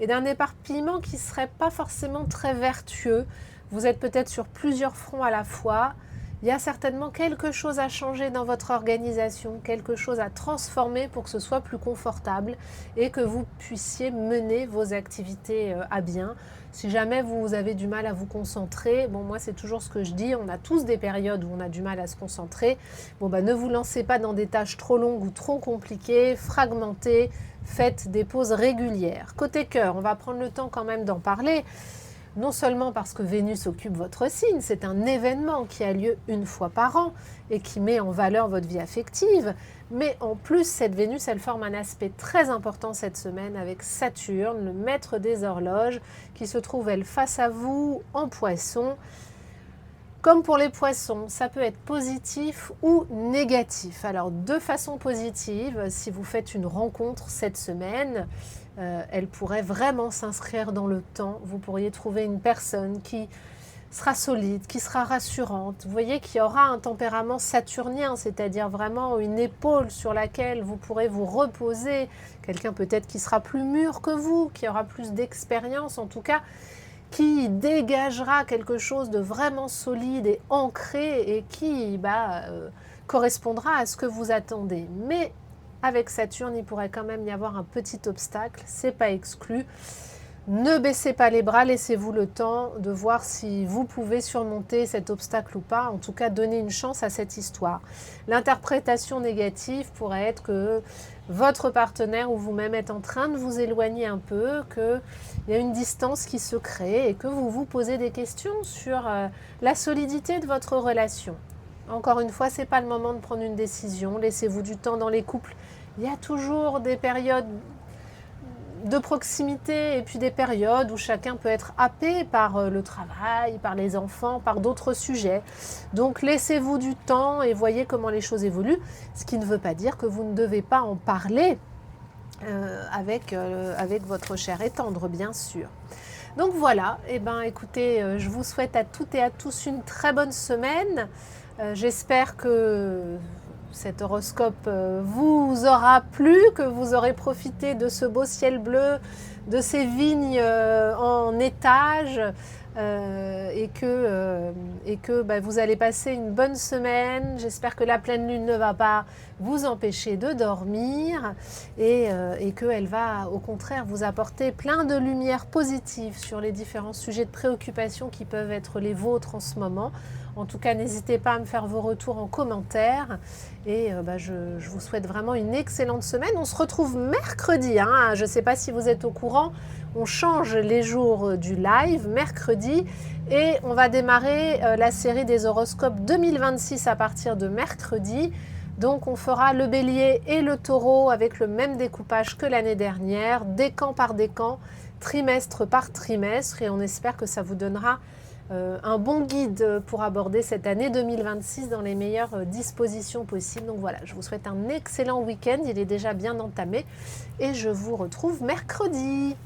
et d'un éparpillement qui ne serait pas forcément très vertueux. Vous êtes peut-être sur plusieurs fronts à la fois il y a certainement quelque chose à changer dans votre organisation, quelque chose à transformer pour que ce soit plus confortable et que vous puissiez mener vos activités à bien. Si jamais vous avez du mal à vous concentrer, bon, moi c'est toujours ce que je dis, on a tous des périodes où on a du mal à se concentrer. Bon, ne vous lancez pas dans des tâches trop longues ou trop compliquées, fragmentez, faites des pauses régulières. Côté cœur, on va prendre le temps quand même d'en parler. Non seulement parce que Vénus occupe votre signe, c'est un événement qui a lieu une fois par an et qui met en valeur votre vie affective, mais en plus, cette Vénus, elle forme un aspect très important cette semaine avec Saturne, le maître des horloges, qui se trouve, elle, face à vous en Poisson. Comme pour les poissons, ça peut être positif ou négatif. Alors, de façon positive, si vous faites une rencontre cette semaine, elle pourrait vraiment s'inscrire dans le temps. Vous pourriez trouver une personne qui sera solide, qui sera rassurante. Vous voyez qu'il y aura un tempérament saturnien, c'est-à-dire vraiment une épaule sur laquelle vous pourrez vous reposer. Quelqu'un peut-être qui sera plus mûr que vous, qui aura plus d'expérience en tout cas, qui dégagera quelque chose de vraiment solide et ancré et qui correspondra à ce que vous attendez. Mais avec Saturne, il pourrait quand même y avoir un petit obstacle, c'est pas exclu. Ne baissez pas les bras, laissez-vous le temps de voir si vous pouvez surmonter cet obstacle ou pas. En tout cas, donnez une chance à cette histoire. L'interprétation négative pourrait être que votre partenaire ou vous-même êtes en train de vous éloigner un peu, qu'il y a une distance qui se crée et que vous vous posez des questions sur la solidité de votre relation. Encore une fois, ce n'est pas le moment de prendre une décision. Laissez-vous du temps dans les couples. Il y a toujours des périodes de proximité et puis des périodes où chacun peut être happé par le travail, par les enfants, par d'autres sujets. Donc laissez-vous du temps et voyez comment les choses évoluent, ce qui ne veut pas dire que vous ne devez pas en parler avec votre cher et tendre, bien sûr. Donc voilà, écoutez, je vous souhaite à toutes et à tous une très bonne semaine. J'espère que cet horoscope vous aura plu, que vous aurez profité de ce beau ciel bleu, de ces vignes en étage et que vous allez passer une bonne semaine. J'espère que la pleine lune ne va pas vous empêcher de dormir et qu'elle va au contraire vous apporter plein de lumière positive sur les différents sujets de préoccupation qui peuvent être les vôtres en ce moment. En tout cas, n'hésitez pas à me faire vos retours en commentaire et je vous souhaite vraiment une excellente semaine. On se retrouve mercredi, je ne sais pas si vous êtes au courant, on change les jours du live mercredi et on va démarrer la série des horoscopes 2026 à partir de mercredi. Donc on fera le bélier et le taureau avec le même découpage que l'année dernière, décan par décan, trimestre par trimestre et on espère que ça vous donnera un bon guide pour aborder cette année 2026 dans les meilleures dispositions possibles. Donc voilà, je vous souhaite un excellent week-end, il est déjà bien entamé et je vous retrouve mercredi.